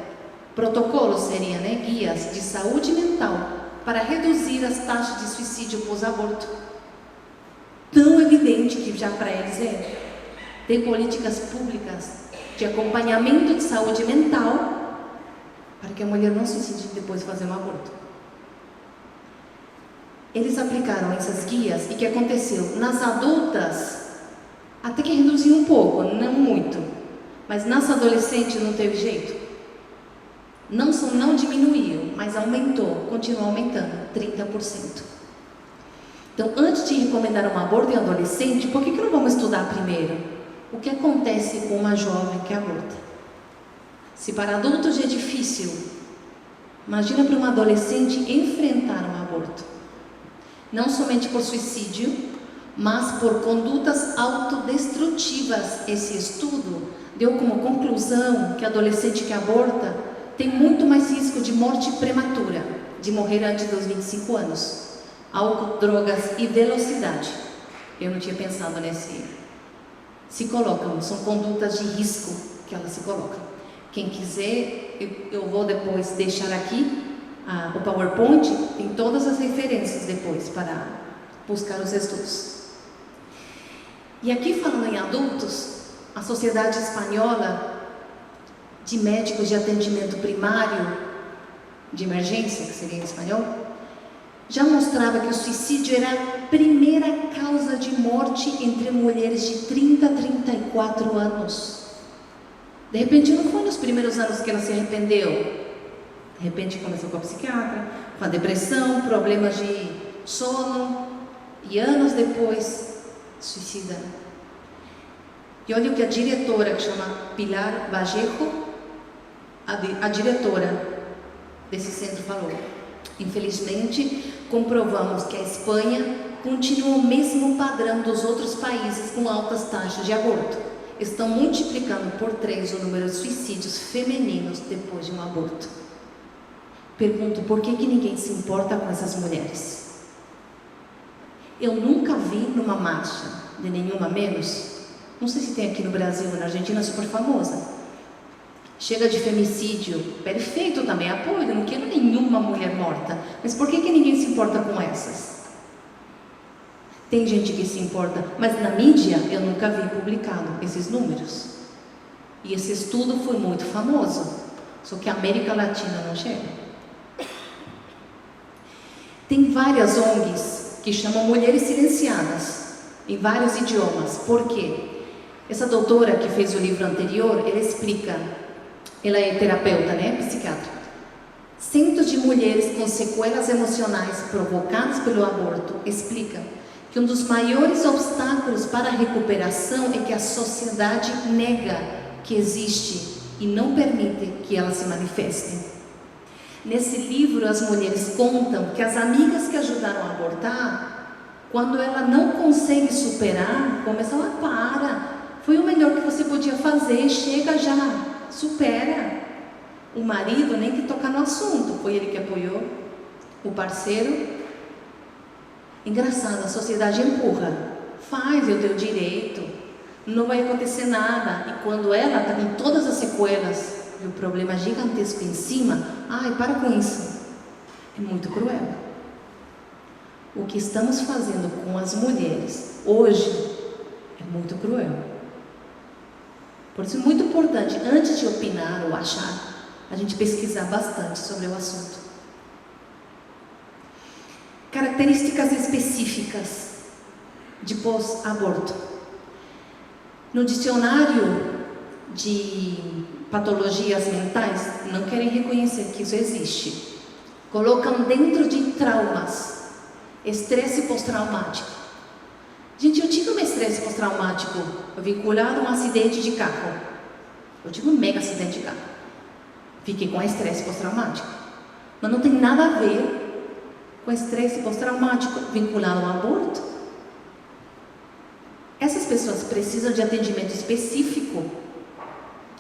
protocolos seriam, né, guias de saúde mental para reduzir as taxas de suicídio pós-aborto. Tão evidente que já para eles é. Tem políticas públicas de acompanhamento de saúde mental para que a mulher não se suicide depois de fazer um aborto. Eles aplicaram essas guias e o que aconteceu? Nas adultas, até que reduziu um pouco, não muito, mas nas adolescentes não teve jeito. Não só não diminuiu, mas aumentou, continuou aumentando, 30%. Então, antes de recomendar um aborto em adolescente, por que não vamos estudar primeiro o que acontece com uma jovem que aborta? Se para adultos já é difícil, imagina para uma adolescente enfrentar um aborto. Não somente por suicídio, mas por condutas autodestrutivas. Esse estudo deu como conclusão que adolescente que aborta tem muito mais risco de morte prematura, de morrer antes dos 25 anos. Álcool, drogas e velocidade. Eu não tinha pensado nesse. Se colocam, são condutas de risco que elas se colocam. Quem quiser, eu vou depois deixar aqui o PowerPoint, tem todas as referências depois para buscar os estudos. E aqui falando em adultos, a Sociedade Espanhola de Médicos de Atendimento Primário de Emergência, que seria em espanhol, já mostrava que o suicídio era a primeira causa de morte entre mulheres de 30 a 34 anos. De repente, não foi nos primeiros anos que ela se arrependeu. De repente, começou com a psiquiatra, com a depressão, problemas de sono, e anos depois, suicida. E olha o que a diretora, que chama Pilar Vallejo, a diretora desse centro falou. Infelizmente, comprovamos que a Espanha continua o mesmo padrão dos outros países com altas taxas de aborto. Estão multiplicando por 3 o número de suicídios femininos depois de um aborto. Pergunto, por que ninguém se importa com essas mulheres? Eu nunca vi numa marcha de Nenhuma Menos, não sei se tem aqui no Brasil, na Argentina é super famosa. Chega de femicídio, perfeito também, apoio, não quero nenhuma mulher morta. Mas por que ninguém se importa com essas? Tem gente que se importa, mas na mídia eu nunca vi publicado esses números. E esse estudo foi muito famoso, só que a América Latina não chega. Tem várias ONGs que chamam Mulheres Silenciadas, em vários idiomas. Por quê? Essa doutora que fez o livro anterior, ela explica, ela é terapeuta, né? Psiquiatra. Centos de mulheres com sequelas emocionais provocadas pelo aborto explica que um dos maiores obstáculos para a recuperação é que a sociedade nega que existe e não permite que ela se manifeste. Nesse livro, as mulheres contam que as amigas que ajudaram a abortar, quando ela não consegue superar, começam a para. Foi o melhor que você podia fazer, chega já, supera. O marido nem que toca no assunto, foi ele que apoiou. O parceiro. Engraçado, a sociedade empurra. Faz, é o teu direito. Não vai acontecer nada. E quando ela está com todas as sequelas e o problema gigantesco em cima, ai, para com isso. É muito cruel. O que estamos fazendo com as mulheres hoje é muito cruel. Por isso é muito importante, antes de opinar ou achar, a gente pesquisar bastante sobre o assunto. Características específicas de pós-aborto. No dicionário de patologias mentais, não querem reconhecer que isso existe. Colocam dentro de traumas, estresse pós-traumático. Gente, eu tive um estresse pós-traumático vinculado a um acidente de carro. Eu tive um mega acidente de carro. Fiquei com estresse pós-traumático. Mas não tem nada a ver com estresse pós-traumático vinculado ao aborto. Essas pessoas precisam de atendimento específico.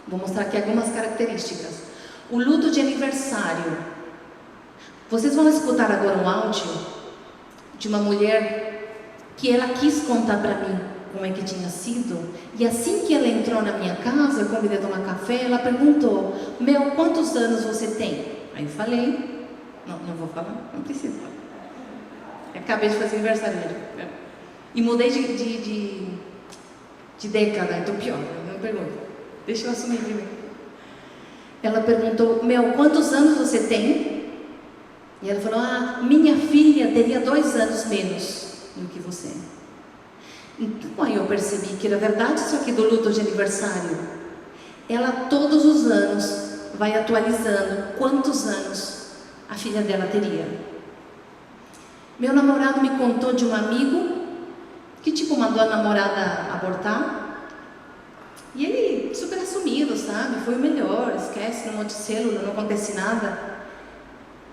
Vou mostrar aqui algumas características. O luto de aniversário. Vocês vão escutar agora um áudio de uma mulher que ela quis contar para mim como é que tinha sido. E assim que ela entrou na minha casa, eu convidei a tomar café, ela perguntou: Mel, quantos anos você tem? Aí eu falei: não vou falar, não precisa. Acabei de fazer aniversário dele. E mudei de década, então pior, não pergunta. Deixa eu assumir primeiro. Ela perguntou: Mel, quantos anos você tem? E ela falou: minha filha teria 2 anos menos do que você. Então aí eu percebi que era verdade isso aqui do luto de aniversário. Ela todos os anos vai atualizando quantos anos a filha dela teria. Meu namorado me contou de um amigo que mandou a namorada abortar. E ele super assumido, sabe? Foi o melhor, esquece, não monte célula, não acontece nada.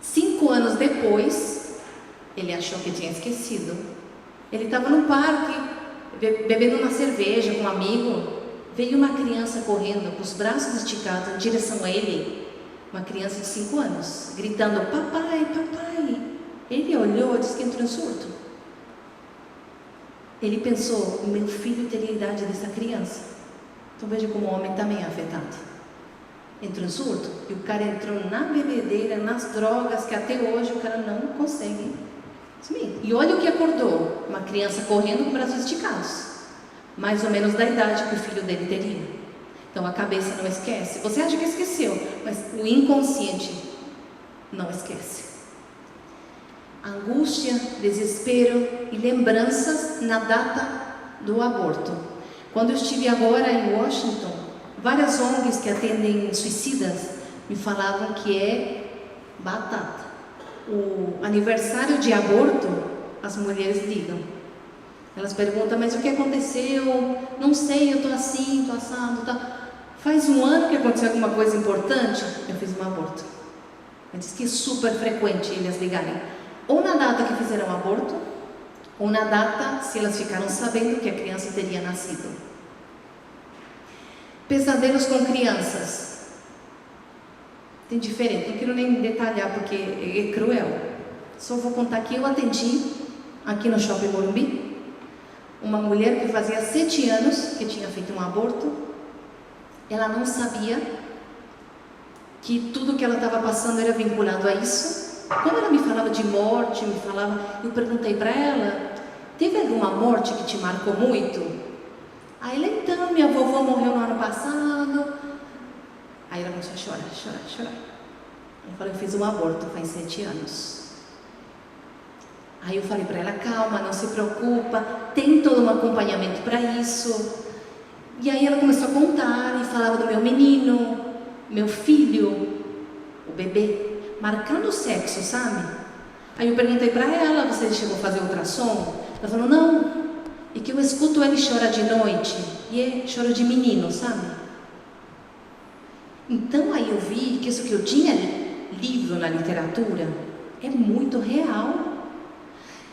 5 anos depois, ele achou que tinha esquecido. Ele estava no parque, bebendo uma cerveja com um amigo. Veio uma criança correndo, com os braços esticados em direção a ele. Uma criança de 5 anos, gritando: papai, papai. Ele olhou e disse que entrou em surto. Ele pensou: meu filho teria a idade dessa criança. Então veja como o homem também é afetado. Entrou em surto e o cara entrou na bebedeira, nas drogas, que até hoje o cara não consegue sumir. E olha o que acordou: uma criança correndo com braços esticados, mais ou menos da idade que o filho dele teria. Então a cabeça não esquece. Você acha que esqueceu, mas o inconsciente não esquece. Angústia, desespero e lembranças na data do aborto. Quando eu estive agora em Washington, várias ONGs que atendem suicidas me falavam que é batata. O aniversário de aborto, as mulheres ligam. Elas perguntam: mas o que aconteceu? Não sei, eu estou assim, estou assado, tá. Faz 1 ano que aconteceu alguma coisa importante? Eu fiz um aborto. Ela diz que é super frequente eles ligarem, ou na data que fizeram o aborto, ou na data se elas ficaram sabendo que a criança teria nascido. Pesadelos com crianças. Tem diferente, não quero nem detalhar porque é cruel. Só vou contar que eu atendi aqui no Shopping Morumbi uma mulher que fazia 7 anos que tinha feito um aborto. Ela não sabia que tudo que ela estava passando era vinculado a isso. Quando ela me falava de morte, eu perguntei para ela: teve alguma morte que te marcou muito? Aí ela: então, minha vovó morreu no ano passado, Aí ela começou a chorar. Eu falei, eu fiz um aborto faz 7 anos. Aí eu falei para ela, calma, não se preocupa, tem todo um acompanhamento para isso. E aí ela começou a contar e falava do meu menino, meu filho, o bebê, marcando o sexo, sabe? Aí eu perguntei para ela, você chegou a fazer ultrassom? Ela falou, não, e que eu escuto ele chorar de noite, e é choro de menino, sabe? Então aí eu vi que isso que eu tinha lido na literatura é muito real.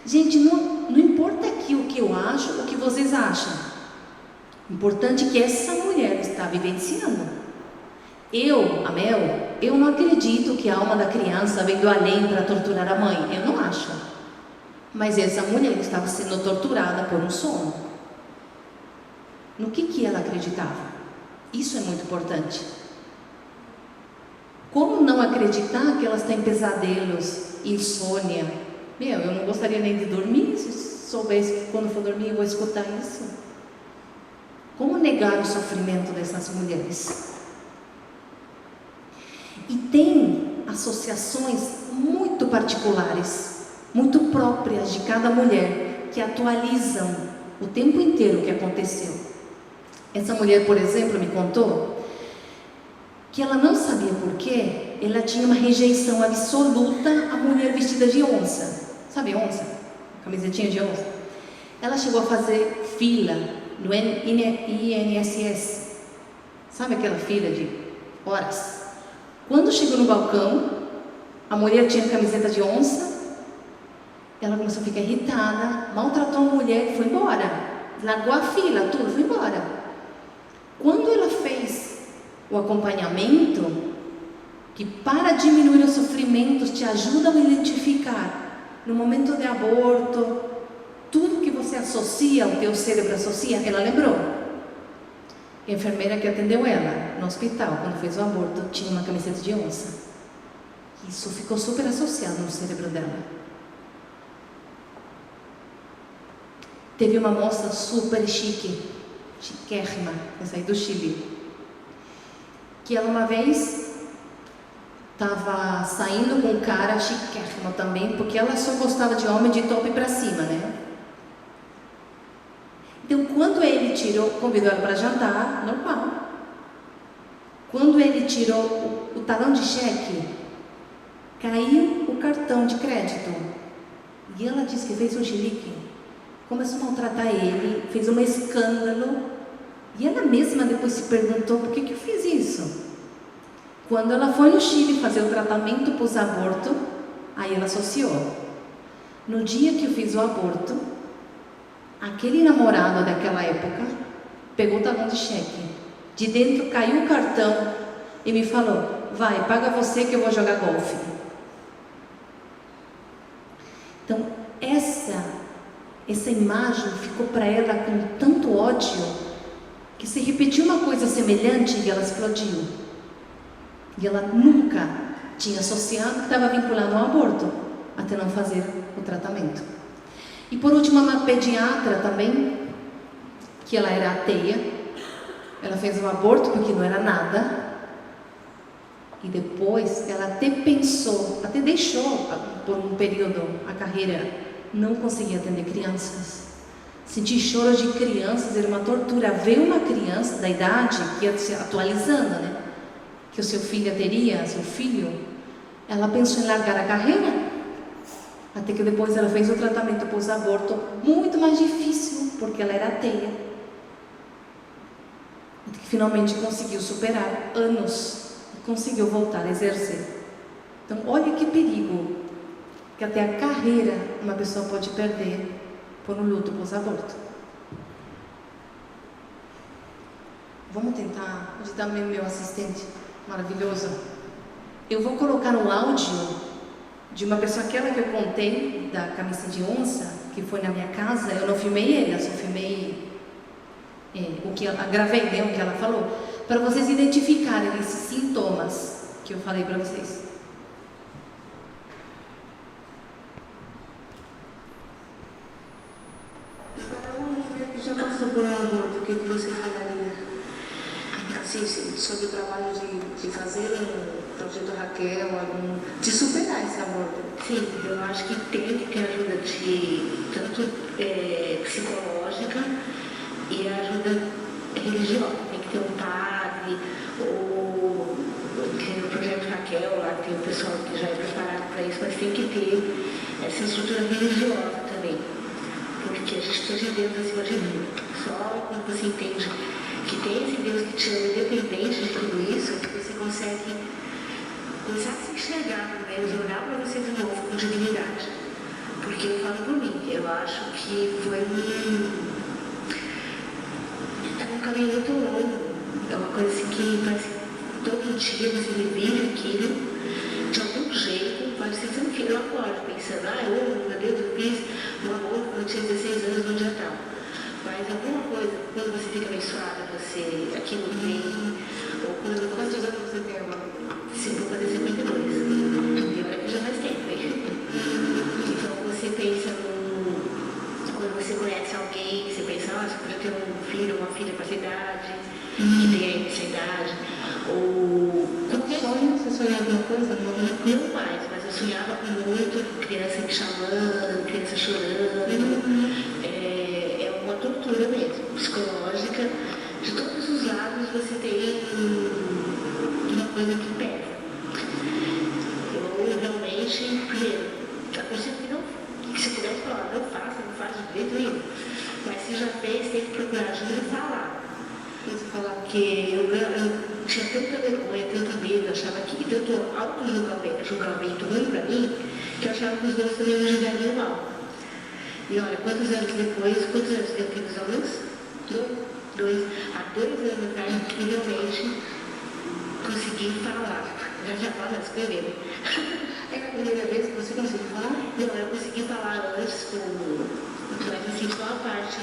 Gente, não importa aqui o que eu acho, o que vocês acham. Importante que essa mulher está vivenciando. A Mel, eu não acredito que a alma da criança veio do além para torturar a mãe. Eu não acho. Mas essa mulher estava sendo torturada por um sono. No que ela acreditava? Isso é muito importante. Como não acreditar que elas têm pesadelos, insônia? Eu não gostaria nem de dormir se soubesse que quando for dormir eu vou escutar isso. Como negar o sofrimento dessas mulheres? E tem associações muito particulares, muito próprias de cada mulher, que atualizam o tempo inteiro o que aconteceu. Essa mulher, por exemplo, me contou que ela não sabia porquê, ela tinha uma rejeição absoluta à mulher vestida de onça. Sabe onça? Camisetinha de onça. Ela chegou a fazer fila no INSS. Sabe aquela fila de horas? Quando chegou no balcão, a mulher tinha camiseta de onça, ela começou a ficar irritada, maltratou a mulher e foi embora. Largou a fila, tudo, foi embora. Quando ela fez o acompanhamento, que para diminuir os sofrimentos te ajuda a identificar no momento de aborto, tudo que você associa, o teu cérebro associa, ela lembrou. A enfermeira que atendeu ela no hospital, quando fez o aborto, tinha uma camiseta de onça. Isso ficou super associado no cérebro dela. Teve uma moça super chiquérrima, essa aí do Chile, que ela uma vez estava saindo com um cara chiquérrimo também, porque ela só gostava de homem de top pra cima, né? Então, quando ele convidou ela para jantar, normal. Quando ele tirou o talão de cheque, caiu o cartão de crédito. E ela disse que fez um chilique. Começou a maltratar ele, fez um escândalo. E ela mesma depois se perguntou, por que eu fiz isso? Quando ela foi no Chile fazer o tratamento pós-aborto, aí ela associou. No dia que eu fiz o aborto, aquele namorado daquela época pegou o talão de cheque. De dentro caiu o cartão e me falou, vai, paga você que eu vou jogar golfe. Então, essa imagem ficou para ela com tanto ódio, que se repetiu uma coisa semelhante e ela explodiu. E ela nunca tinha associado que estava vinculado ao aborto, até não fazer o tratamento. E por último, uma pediatra também, que ela era ateia, ela fez um aborto porque não era nada, e depois ela até pensou, até deixou por um período a carreira, não conseguia atender crianças. Sentir choro de crianças era uma tortura. Ver uma criança da idade que ia se atualizando, né? Que o seu filho teria, seu filho, ela pensou em largar a carreira, até que depois ela fez o tratamento pós-aborto, muito mais difícil, porque ela era ateia, até que finalmente conseguiu superar anos, e conseguiu voltar a exercer. Então olha que perigo, que até a carreira uma pessoa pode perder por um luto pós-aborto. Vamos tentar ajudar meu assistente maravilhoso. Eu vou colocar um áudio de uma pessoa, aquela que eu contei da camisa de onça, que foi na minha casa. Eu não filmei ele, eu só filmei o que ela gravei, né, o que ela falou, para vocês identificarem esses sintomas que eu falei para vocês. Para uma mulher que já passou por um aborto, o que você falaria? Assim, sobre o trabalho de fazer projeto Raquel, de superar esse aborto? Sim, eu acho que tem que ter ajuda tanto psicológica e ajuda religiosa. Tem que ter um padre, ou tem o projeto Raquel, lá tem o pessoal que já é preparado para isso, mas tem que ter essa estrutura religiosa também. Porque a gente precisa de Deus acima de tudo. Só quando você entende que tem esse Deus que te ama independente de tudo isso, você consegue começar a se enxergar no meio, olhar para você de novo com dignidade. Porque eu falo por mim, eu acho que foi um caminho muito longo. É uma coisa assim que parece que todo dia você vive aquilo de algum jeito, pode ser um filho agora, pensando, meu Deus, eu fiz um aborto quando eu tinha 16 anos no dia tal. Mas alguma coisa, quando você fica menstruada, aquilo vem, ou quando... Quantos anos você tem agora? Se eu vou fazer 52. E olha que já faz tempo, hein? Então você pensa quando você conhece alguém, você pensa, você podia ter um filho, uma filha com essa idade, que tem aí essa idade, ou... Sonho? Você sonha alguma coisa? Não mais, mas eu sonhava muito, criança me chamando, criança chorando. É uma tortura mesmo, psicológica. De todos os lados você tem uma coisa que pesa. Eu realmente, primeiro, aconselho que se pudesse falar, não faça de jeito nenhum. Mas se já fez, tem que procurar ajuda e falar. Porque eu tinha tanta vergonha, tanto medo, achava que tanto auto-julgamento ruim pra mim, que eu achava que os outros também me julgariam mal. E olha, quantos anos depois eu tenho os alunos? Dois. Há 2 anos atrás, que realmente consegui falar. Já falo, escrevendo. É a primeira vez que você conseguiu falar? Não, eu consegui falar antes, mas assim, só a parte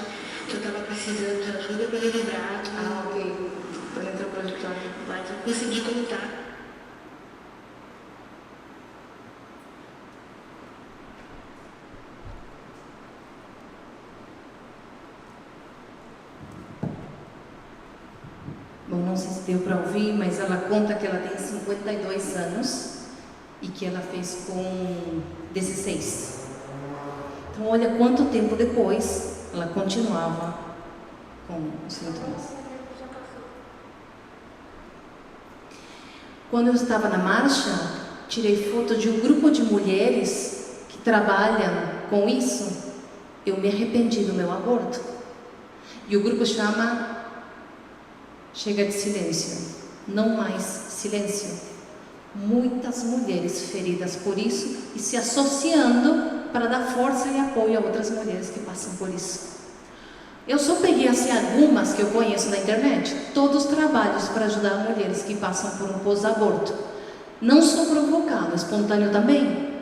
que eu estava precisando de ajuda para me lembrar. Ok. Para entrar para o Mas eu consegui contar. Bom, não sei se deu para ouvir, mas ela conta que ela tem 52 anos e que ela fez com 16. Então, olha quanto tempo depois ela continuava com os sintomas. Quando eu estava na marcha, tirei foto de um grupo de mulheres que trabalham com isso. Eu me arrependi do meu aborto. E o grupo chama Chega de Silêncio. Não mais silêncio. Muitas mulheres feridas por isso e se associando para dar força e apoio a outras mulheres que passam por isso. Eu só peguei assim algumas que eu conheço na internet, todos os trabalhos para ajudar mulheres que passam por um pós-aborto. Não sou provocado, espontâneo também,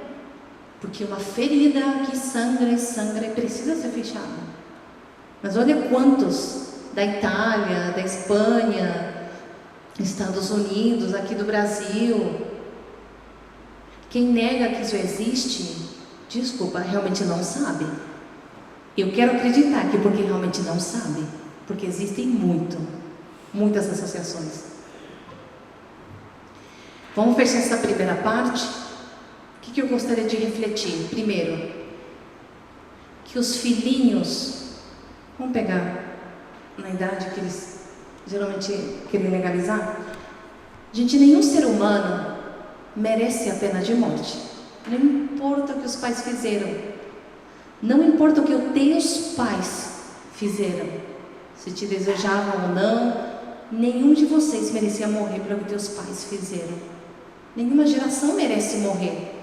porque uma ferida que sangra e precisa ser fechada. Mas olha quantos da Itália, da Espanha, Estados Unidos, aqui do Brasil. Quem nega que isso existe, desculpa, realmente não sabe. Eu quero acreditar que porque realmente não sabe, porque existem muitas associações. Vamos fechar essa primeira parte. O que eu gostaria de refletir? Primeiro, que os filhinhos, vamos pegar na idade que eles geralmente querem legalizar, gente, nenhum ser humano merece a pena de morte. Não importa o que os pais fizeram. Não importa o que os teus pais fizeram, se te desejavam ou não, nenhum de vocês merecia morrer pelo que teus pais fizeram. Nenhuma geração merece morrer,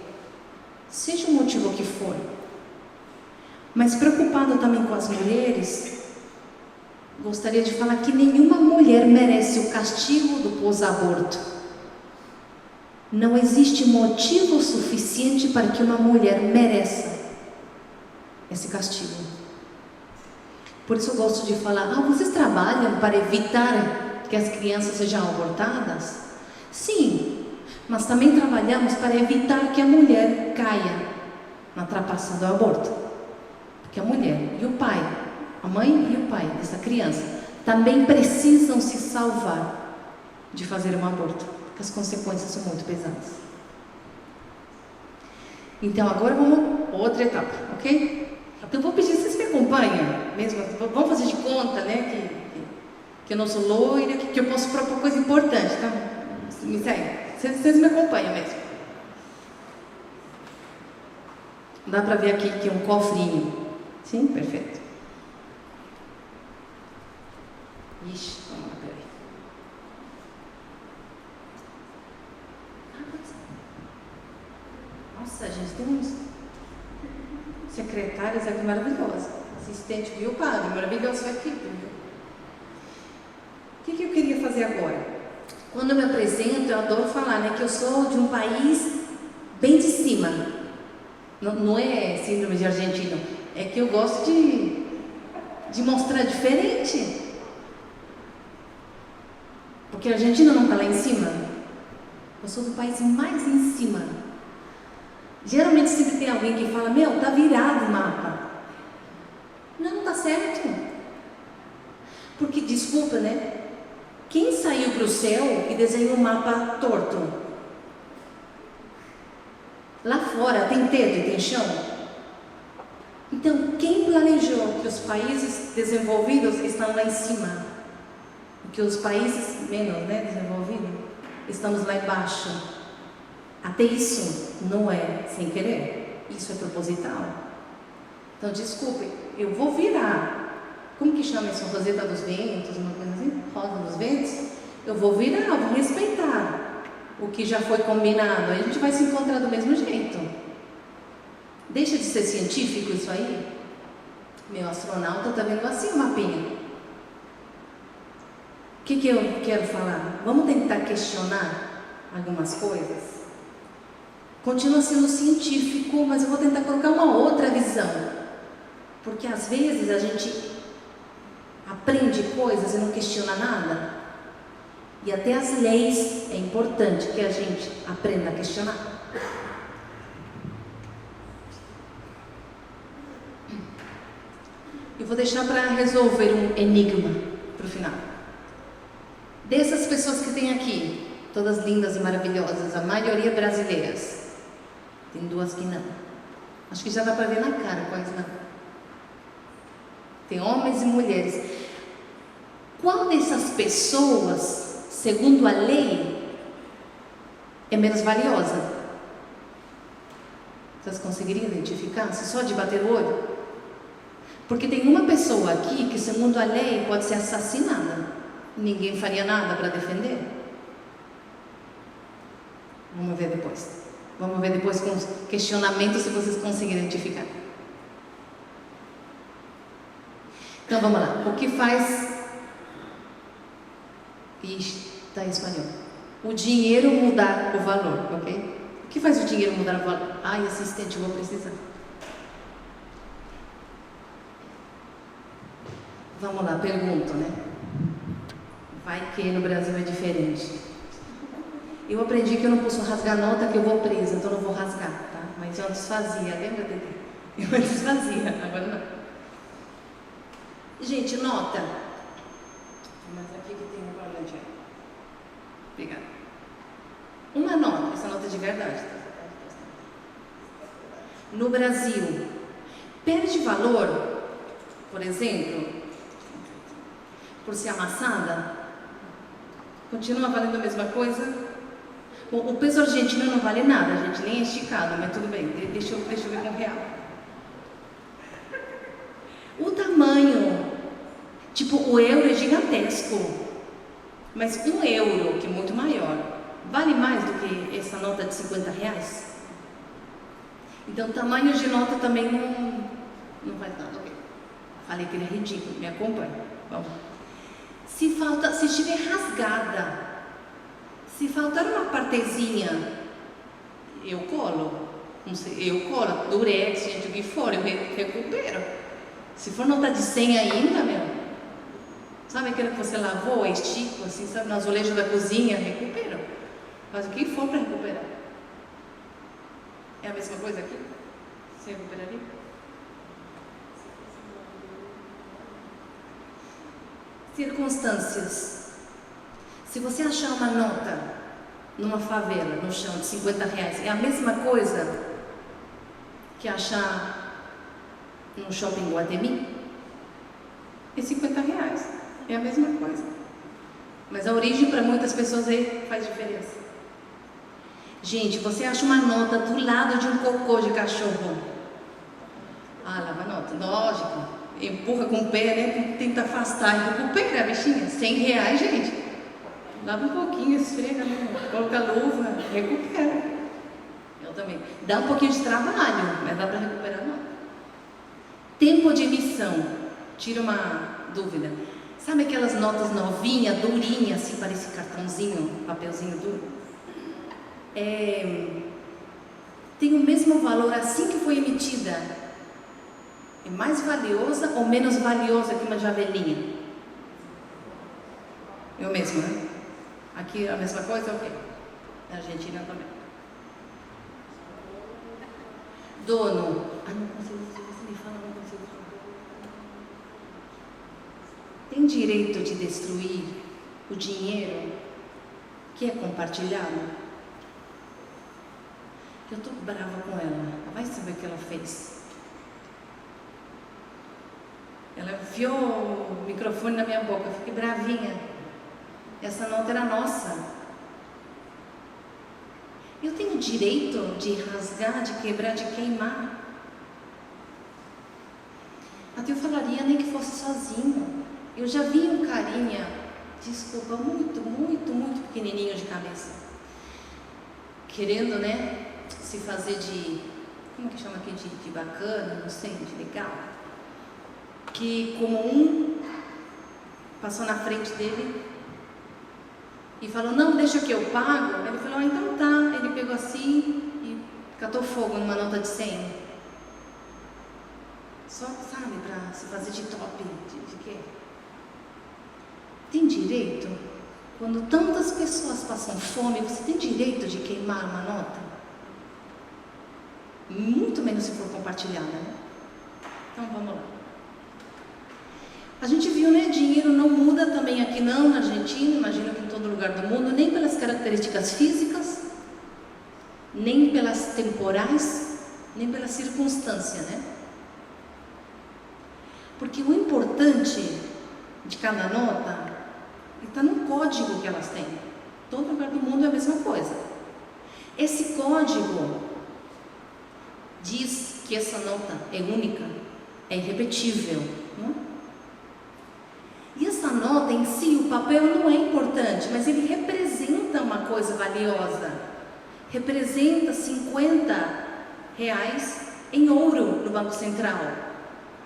seja o motivo que for. Mas preocupado também com as mulheres, gostaria de falar que nenhuma mulher merece o castigo do pós-aborto. Não existe motivo suficiente para que uma mulher mereça esse castigo. Por isso eu gosto de falar, vocês trabalham para evitar que as crianças sejam abortadas? Sim, mas também trabalhamos para evitar que a mulher caia na trapaça do aborto. Porque a mulher e o pai, a mãe e o pai dessa criança, também precisam se salvar de fazer um aborto. que as consequências são muito pesadas. Então agora vamos outra etapa, ok? Então eu vou pedir que vocês me acompanhem, mesmo, vamos fazer de conta, né, que eu não sou loira, que eu posso propor coisa importante, tá? Me segue. Vocês me acompanham mesmo. Dá para ver aqui que é um cofrinho. Sim, perfeito. Ixi, vamos lá, peraí. Nossa, gente, tem uns secretários aqui maravilhosos. Assistente, viu, padre? Maravilhoso aqui, viu? O que eu queria fazer agora? Quando eu me apresento, eu adoro falar, né, que eu sou de um país bem de cima. Não é síndrome de argentino, é que eu gosto de mostrar diferente. Porque a Argentina não está lá em cima. Eu sou do país mais em cima. Geralmente sempre tem alguém que fala, meu, tá virado o mapa. Não tá certo. Porque, desculpa, né? Quem saiu para o céu e desenhou um mapa torto? Lá fora tem teto e tem chão. Então, quem planejou que os países desenvolvidos estão lá em cima? E que os países menos, né, desenvolvidos, estamos lá embaixo? Até isso não é sem querer. Isso é proposital. Então, desculpe, eu vou virar. Como que chama isso? Roseta dos Ventos, uma coisa assim? Rosa dos Ventos? Eu vou virar, vou respeitar o que já foi combinado. Aí a gente vai se encontrar do mesmo jeito. Deixa de ser científico isso aí? Meu astronauta está vendo assim o mapinha. O que eu quero falar? Vamos tentar questionar algumas coisas? Continua sendo científico, mas eu vou tentar colocar uma outra visão. Porque às vezes a gente aprende coisas e não questiona nada. E até as leis é importante que a gente aprenda a questionar. Eu vou deixar para resolver um enigma para o final. Dessas pessoas que tem aqui, todas lindas e maravilhosas, a maioria brasileiras. Tem duas que não. Acho que já dá para ver na cara quais não. Tem homens e mulheres. Qual dessas pessoas, segundo a lei, é menos valiosa? Vocês conseguiriam identificar? Se só de bater o olho? Porque tem uma pessoa aqui que, segundo a lei, pode ser assassinada. Ninguém faria nada para defender. Vamos ver depois. Vamos ver depois com os questionamentos se vocês conseguem identificar. Então vamos lá. O que faz... Ixi, está em espanhol. O dinheiro mudar o valor, ok? O que faz o dinheiro mudar o valor? Ai, assistente, eu vou precisar. Vamos lá, pergunto, né? Vai que no Brasil é diferente. Eu aprendi que eu não posso rasgar nota, que eu vou presa, então eu não vou rasgar, tá? Mas eu antes fazia, lembra, Dede? Eu antes fazia, agora não. Gente, nota. Mas aqui que tem um parlante aí. Obrigada. Uma nota, essa nota é de verdade, tá? No Brasil, perde valor, por exemplo, por ser amassada? Continua valendo a mesma coisa? Bom, o peso argentino não vale nada, gente, nem é esticado, mas tudo bem, deixa eu ver com o real. O tamanho, tipo, o euro é gigantesco, mas um euro, que é muito maior, vale mais do que essa nota de 50 reais? Então, tamanho de nota também não faz nada. Okay. Falei que ele é ridículo, me acompanha. Vamos. Se estiver rasgada, se faltar uma partezinha, eu colo. Não sei, eu colo, durex, gente, o que for, eu recupero. Se for nota de 100 ainda, meu, sabe aquilo que você lavou, estico, assim, sabe, no azulejo da cozinha, recupero. Faz o que for para recuperar. É a mesma coisa aqui? Você recuperaria? Circunstâncias. Se você achar uma nota numa favela, no chão, de 50 reais. É a mesma coisa que achar no shopping Guatemi? É 50 reais. É a mesma coisa. Mas a origem para muitas pessoas aí faz diferença. Gente, você acha uma nota do lado de um cocô de cachorro? Ah, lava a nota, lógico. Empurra com o pé, né? Tenta afastar. Com o pé, a bichinha. 100 reais, gente. Lava um pouquinho, esfrega, né? Coloca a luva, recupera. Eu também. Dá um pouquinho de trabalho, mas dá para recuperar a nota. Tempo de emissão. Tira uma dúvida. Sabe aquelas notas novinhas, durinhas, assim, parece cartãozinho, papelzinho duro? Tem o mesmo valor assim que foi emitida. É mais valiosa ou menos valiosa que uma javelinha? É o mesmo, né? Aqui a mesma coisa, ok. Na Argentina também. Dono. Ah, não consigo, se você me fala, não consigo falar. Tem direito de destruir o dinheiro que é compartilhado? Eu estou brava com ela. Vai saber o que ela fez. Ela enfiou o microfone na minha boca. Eu fiquei bravinha. Essa nota era nossa. Eu tenho direito de rasgar, de quebrar, de queimar. Até eu falaria nem que fosse sozinho. Eu já vi um carinha, desculpa, muito, muito, muito pequenininho de cabeça, querendo, né, se fazer de, como que chama aqui, de bacana, não sei, de legal, que como um passou na frente dele e falou, não, deixa que eu pago. Ele falou, então tá. Ele pegou assim e catou fogo numa nota de 100. Só, sabe, pra se fazer de top, de quê? Tem direito? Quando tantas pessoas passam fome, você tem direito de queimar uma nota? Muito menos se for compartilhada, né? Então vamos lá. A gente viu, né? Dinheiro não muda também aqui não, na Argentina, imagino que em todo lugar do mundo, nem pelas características físicas, nem pelas temporais, nem pela circunstância, né? Porque o importante de cada nota está no código que elas têm. Todo lugar do mundo é a mesma coisa. Esse código diz que essa nota é única, é irrepetível, não? E essa nota em si, o papel não é importante, mas ele representa uma coisa valiosa. Representa 50 reais em ouro no Banco Central.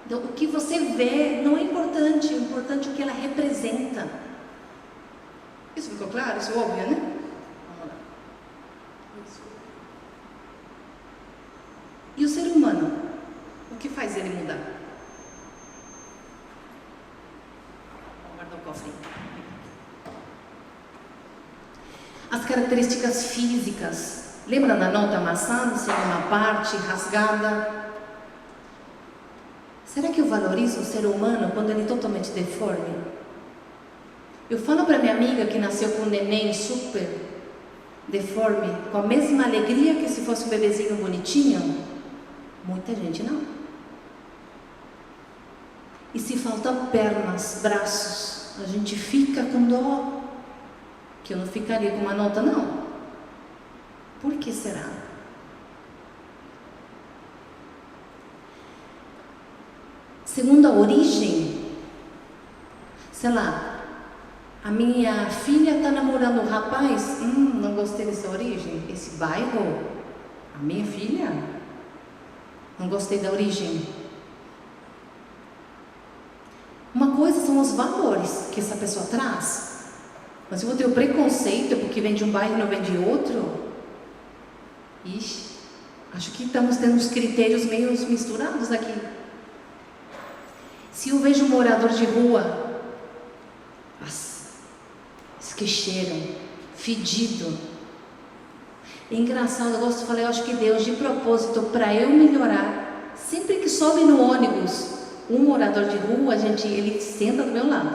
Então, o que você vê não é importante, o importante é o que ela representa. Isso ficou claro? Isso é óbvio, né? Vamos lá. E o ser humano? O que faz ele mudar? Vou guardar o cofre. As características físicas. Lembra da nota amassada, sem uma parte rasgada? Será que eu valorizo o ser humano quando ele é totalmente deforme? Eu falo para minha amiga que nasceu com um neném super deforme, com a mesma alegria que se fosse um bebezinho bonitinho? Muita gente não. E se faltam pernas, braços, a gente fica com dó, que eu não ficaria com uma nota não. Por que será? Segundo a origem, sei lá, a minha filha está namorando um rapaz, não gostei dessa origem, esse bairro, a minha filha, não gostei da origem. Uma coisa são os valores que essa pessoa traz, mas eu vou ter o preconceito porque vem de um bairro e não vem de outro. Ixi, acho que estamos tendo uns critérios meio misturados aqui. Se eu vejo um morador de rua, que cheiram, fedido. É engraçado, eu gosto de falar, eu acho que Deus, de propósito, para eu melhorar, sempre que sobe no ônibus, um morador de rua, ele senta do meu lado.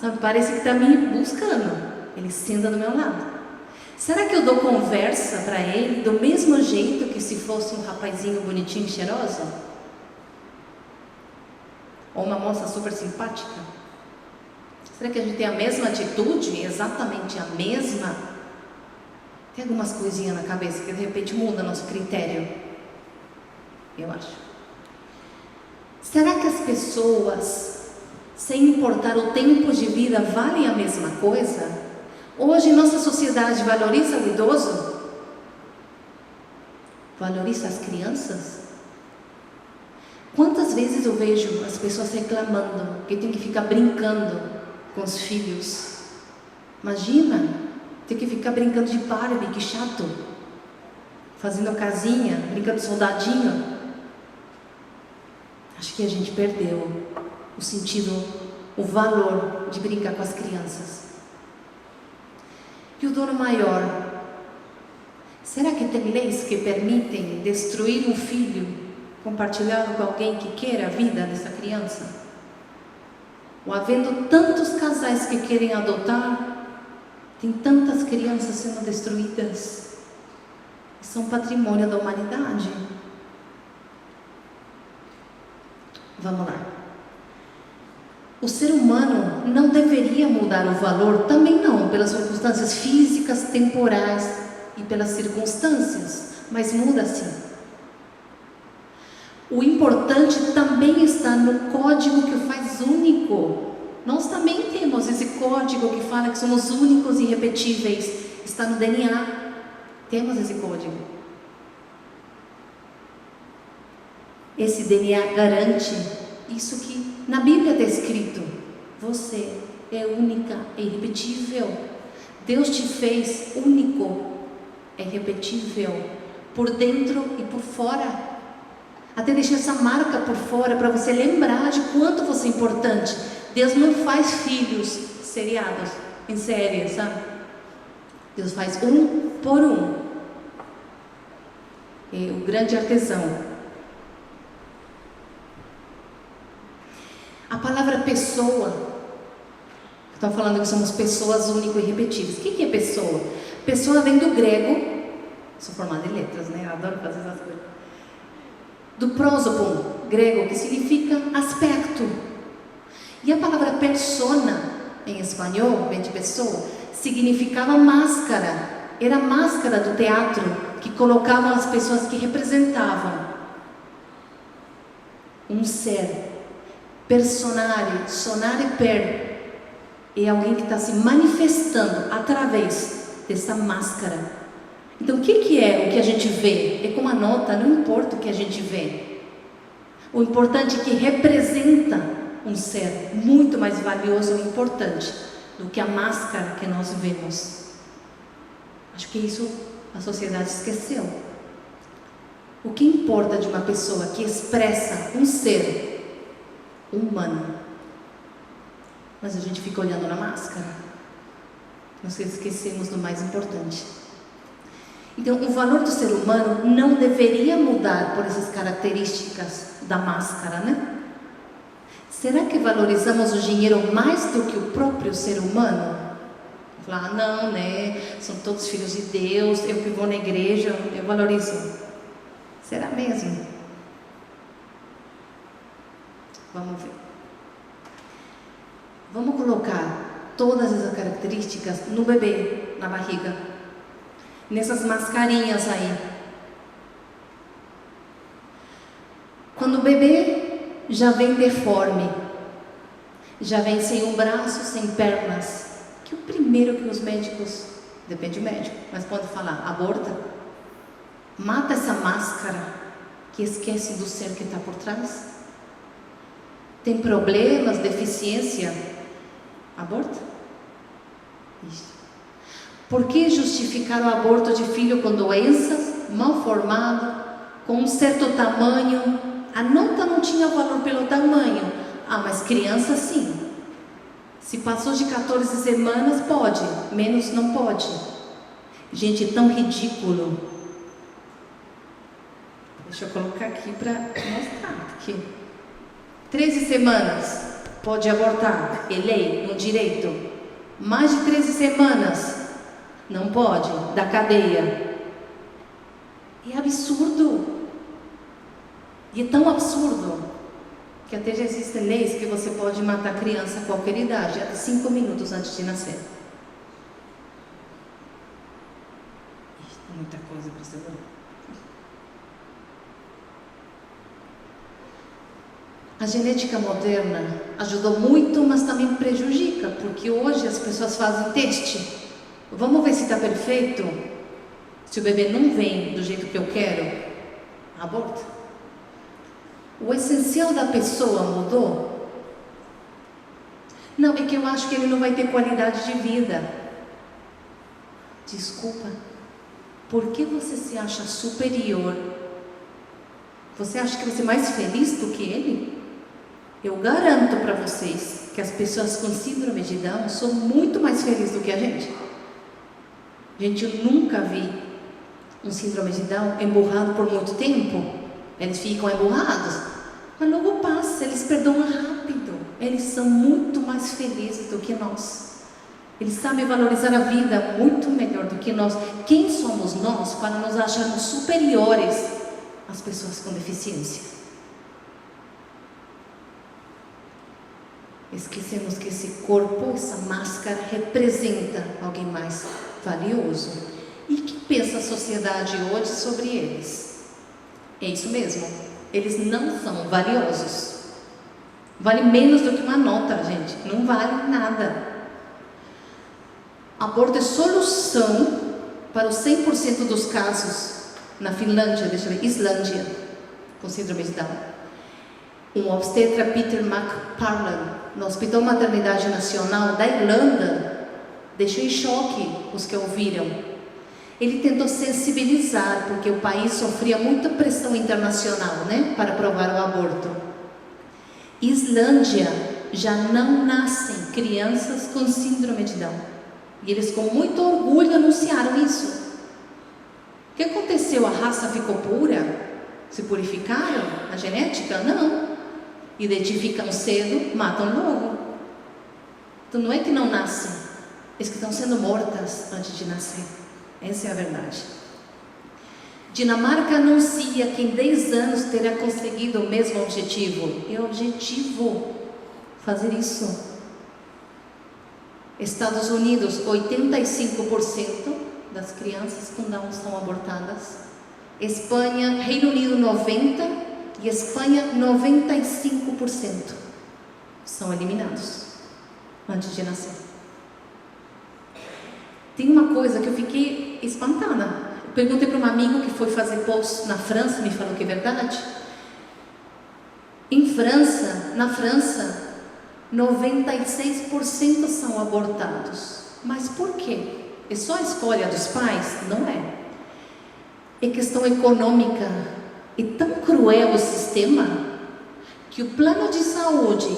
Sabe, parece que está me buscando. Ele senta do meu lado. Será que eu dou conversa para ele do mesmo jeito que se fosse um rapazinho bonitinho e cheiroso? Ou uma moça super simpática? Será que a gente tem a mesma atitude? Exatamente a mesma? Tem algumas coisinhas na cabeça que de repente muda nosso critério. Eu acho. Será que as pessoas, sem importar o tempo de vida, valem a mesma coisa? Hoje nossa sociedade valoriza o idoso? Valoriza as crianças? Quantas vezes eu vejo as pessoas reclamando que tem que ficar brincando com os filhos? Imagina, ter que ficar brincando de Barbie, que chato. Fazendo casinha, brincando de soldadinho. Acho que a gente perdeu o sentido, o valor de brincar com as crianças. E o dono maior? Será que tem leis que permitem destruir um filho compartilhado com alguém que queira a vida dessa criança? Ou havendo tantos casais que querem adotar, tem tantas crianças sendo destruídas, que são patrimônio da humanidade. Vamos lá. O ser humano não deveria mudar o valor, também não, pelas circunstâncias físicas, temporais e pelas circunstâncias, mas muda sim. O importante também está no código que o faz único. Nós também temos esse código que fala que somos únicos e irrepetíveis. Está no DNA. Temos esse código. Esse DNA garante isso que na Bíblia está escrito: você é única e irrepetível. Deus te fez único, é irrepetível, por dentro e por fora. Até deixar essa marca por fora para você lembrar de quanto você é importante. Deus não faz filhos seriados em série, sabe? Deus faz um por um. É o grande artesão. A palavra pessoa, estão falando que somos pessoas únicas e irrepetíveis. O que é pessoa? Pessoa vem do grego, sou formada em letras, né? Eu adoro fazer essas coisas. Do prosopon, grego, que significa aspecto. E a palavra persona, em espanhol, vem de pessoa, significava máscara. Era a máscara do teatro que colocavam as pessoas que representavam um ser. Personare, sonare per, é alguém que está se manifestando através dessa máscara. Então o que é o que a gente vê? É como a nota, não importa o que a gente vê. O importante é que representa um ser muito mais valioso e importante do que a máscara que nós vemos. Acho que isso a sociedade esqueceu. O que importa de uma pessoa que expressa um ser humano? Mas a gente fica olhando na máscara. Nós esquecemos do mais importante. Então, o valor do ser humano não deveria mudar por essas características da máscara, né? Será que valorizamos o dinheiro mais do que o próprio ser humano? Falar, não, né? São todos filhos de Deus, eu que vou na igreja, eu valorizo. Será mesmo? Vamos ver. Vamos colocar todas essas características no bebê, na barriga. Nessas mascarinhas aí. Quando o bebê já vem deforme, já vem sem um braço, sem pernas, que é o primeiro que os médicos, depende do médico, mas pode falar, aborta. Mata essa máscara que esquece do ser que está por trás. Tem problemas, deficiência, aborta. Isso. Por que justificar o aborto de filho com doenças, mal formado, com um certo tamanho? A nota não tinha valor pelo tamanho. Ah, mas criança sim. Se passou de 14 semanas, pode. Menos não pode. Gente, é tão ridículo. Deixa eu colocar aqui para mostrar. Aqui. 13 semanas, pode abortar. É lei, um direito. Mais de 13 semanas, Não pode, da cadeia. É absurdo. E é tão absurdo que até já existem leis que você pode matar a criança a qualquer idade, até 5 minutos antes de nascer. Muita coisa para ser. A genética moderna ajudou muito, mas também prejudica, porque hoje as pessoas fazem teste. Vamos ver se está perfeito. Se o bebê não vem do jeito que eu quero, aborta. O essencial da pessoa mudou? Não, é que eu acho que ele não vai ter qualidade de vida. Desculpa. Por que você se acha superior? Você acha que você é mais feliz do que ele? Eu garanto para vocês que as pessoas com síndrome de Down são muito mais felizes do que a gente. Gente, eu nunca vi um síndrome de Down emburrado por muito tempo. Eles ficam emburrados, mas logo passa, eles perdoam rápido. Eles são muito mais felizes do que nós. Eles sabem valorizar a vida muito melhor do que nós. Quem somos nós para nos acharmos superiores às pessoas com deficiência? Esquecemos que esse corpo, essa máscara, representa alguém mais valioso. E o que pensa a sociedade hoje sobre eles? É isso mesmo, eles não são valiosos. Vale menos do que uma nota, gente, não vale nada. Aborto é solução para os 100% dos casos na Finlândia, Islândia, com síndrome de Down. Um obstetra, Peter McParland, no Hospital Maternidade Nacional da Irlanda, deixou em choque os que ouviram. Ele tentou sensibilizar, porque o país sofria muita pressão internacional, para aprovar o aborto. Islândia já não nascem crianças com síndrome de Down. E eles com muito orgulho anunciaram isso. O que aconteceu? A raça ficou pura? Se purificaram? A genética? Não. Identificam cedo, matam logo. Então não é que não nascem, é que estão sendo mortas antes de nascer. Essa é a verdade. Dinamarca anuncia que em 10 anos terá conseguido o mesmo objetivo. É o objetivo fazer isso. Estados Unidos, 85% das crianças com Down são abortadas. Espanha, Reino Unido, 90%. E Espanha, 95% são eliminados antes de nascer. Tem uma coisa que eu fiquei espantada. Eu perguntei para um amigo que foi fazer post na França, me falou que é verdade. Na França, 96% são abortados. Mas por quê? É só a escolha dos pais? Não é. É questão econômica. É tão cruel o sistema que o plano de saúde,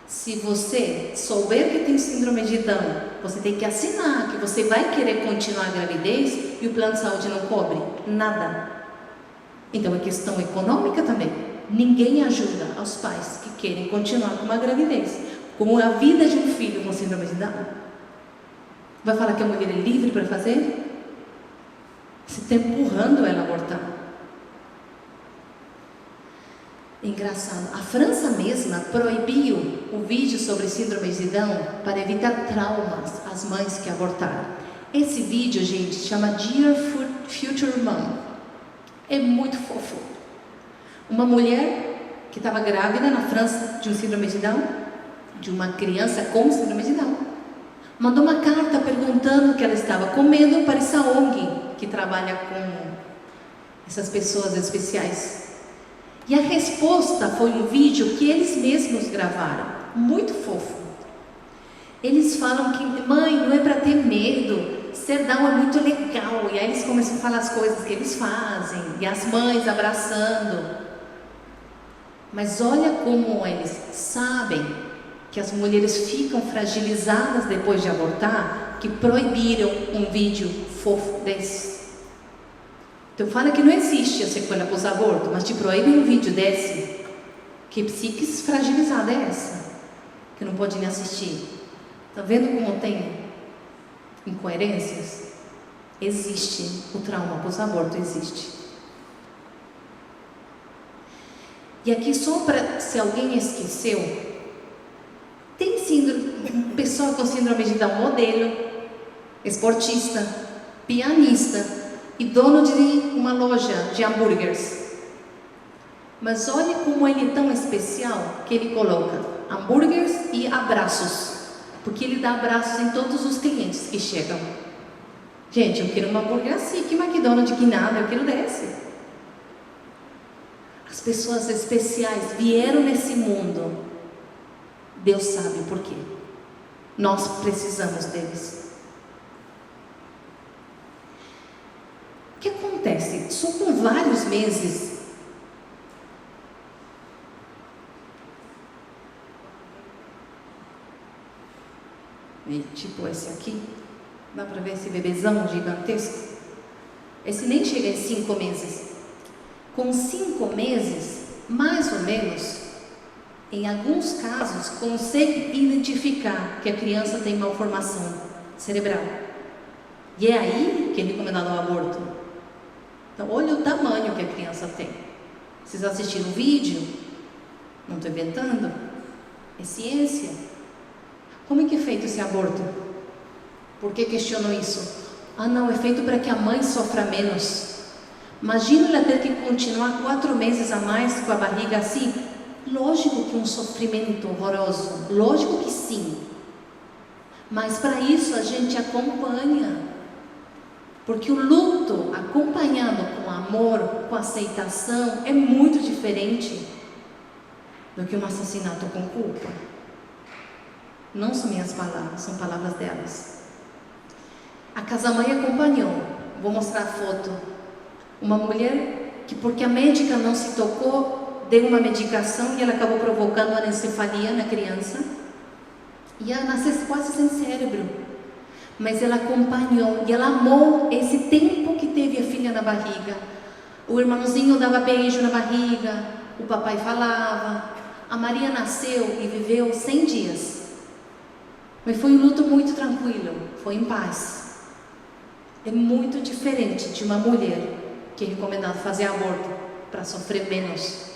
se você souber que tem síndrome de Down, você tem que assinar que você vai querer continuar a gravidez e o plano de saúde não cobre nada. Então é questão econômica também. Ninguém ajuda aos pais que querem continuar com uma gravidez, com a vida de um filho com síndrome de Down. Vai falar que a mulher é livre para fazer? Você está empurrando ela a abortar. Engraçado, a França mesma proibiu o vídeo sobre síndrome de Down para evitar traumas às mães que abortaram. Esse vídeo, gente, chama Dear Future Mom. É muito fofo. Uma mulher que estava grávida na França de um síndrome de Down, de uma criança com síndrome de Down, mandou uma carta perguntando o que ela estava comendo para essa ONG que trabalha com essas pessoas especiais. E a resposta foi um vídeo que eles mesmos gravaram, muito fofo. Eles falam que, mãe, não é para ter medo, ser Down é muito legal. E aí eles começam a falar as coisas que eles fazem, e as mães abraçando. Mas olha como eles sabem que as mulheres ficam fragilizadas depois de abortar, que proibiram um vídeo fofo desse. Então fala que não existe a sequela pós-aborto, mas te proíbem um vídeo desse. Que psique fragilizada é essa? Que não pode nem assistir. Tá vendo como tem incoerências? Existe. O trauma pós-aborto existe. E aqui, só para, se alguém esqueceu, tem pessoa com síndrome de Down modelo, esportista, pianista e dono de uma loja de hambúrgueres. Mas olha como ele é tão especial que ele coloca hambúrgueres e abraços, porque ele dá abraços em todos os clientes que chegam. Gente, eu quero um hambúrguer assim, que McDonald's, que nada, eu quero desse. As pessoas especiais vieram nesse mundo, Deus sabe por quê. Nós precisamos deles. O que acontece? Só com vários meses, tipo esse aqui, dá para ver esse bebezão gigantesco? Esse nem chega em 5 meses. Com 5 meses, mais ou menos, em alguns casos, consegue identificar que a criança tem malformação cerebral. E é aí que é recomendado o aborto. Então, olha o tamanho que a criança tem. Vocês assistiram o vídeo? Não estou inventando. É ciência. Como é que é feito esse aborto? Por que questionam isso? Ah, não, é feito para que a mãe sofra menos. Imagina ela ter que continuar 4 meses a mais com a barriga assim. Lógico que é um sofrimento horroroso. Lógico que sim. Mas para isso a gente acompanha. Porque o luto acompanhado com amor, com aceitação, é muito diferente do que um assassinato com culpa. Não são minhas palavras, são palavras delas. A casa-mãe acompanhou. Vou mostrar a foto. Uma mulher que, porque a médica não se tocou, deu uma medicação e ela acabou provocando anencefalia na criança. E ela nasceu quase sem cérebro. Mas ela acompanhou e ela amou esse tempo que teve a filha na barriga. O irmãozinho dava beijo na barriga, o papai falava. A Maria nasceu e viveu 100 dias. Mas foi um luto muito tranquilo, foi em paz. É muito diferente de uma mulher que é recomendado fazer aborto para sofrer menos.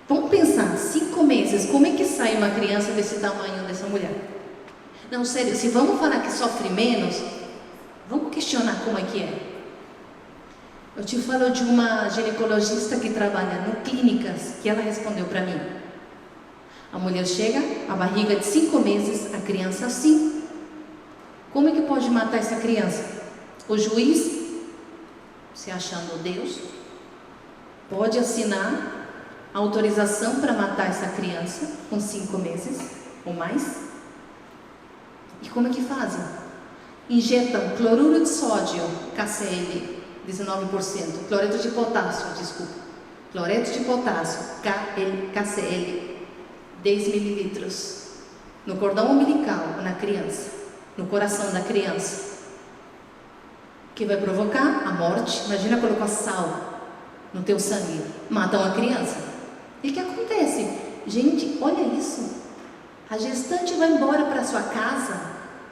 Vamos pensar, 5 meses, como é que sai uma criança desse tamanho dessa mulher? Não, sério, se vamos falar que sofre menos, vamos questionar como é que é. Eu te falo de uma ginecologista que trabalha no clínicas, que ela respondeu para mim. A mulher chega, a barriga de 5 meses, a criança assim. Como é que pode matar essa criança? O juiz, se achando Deus, pode assinar a autorização para matar essa criança com 5 meses ou mais. E como é que fazem? Injetam cloruro de sódio, KCl, 19%, cloreto de potássio, cloreto de potássio, KCl, 10 mililitros, no cordão umbilical, na criança, no coração da criança, que vai provocar a morte. Imagina colocar sal no teu sangue, matam a criança. E o que acontece? Gente, olha isso. A gestante vai embora para sua casa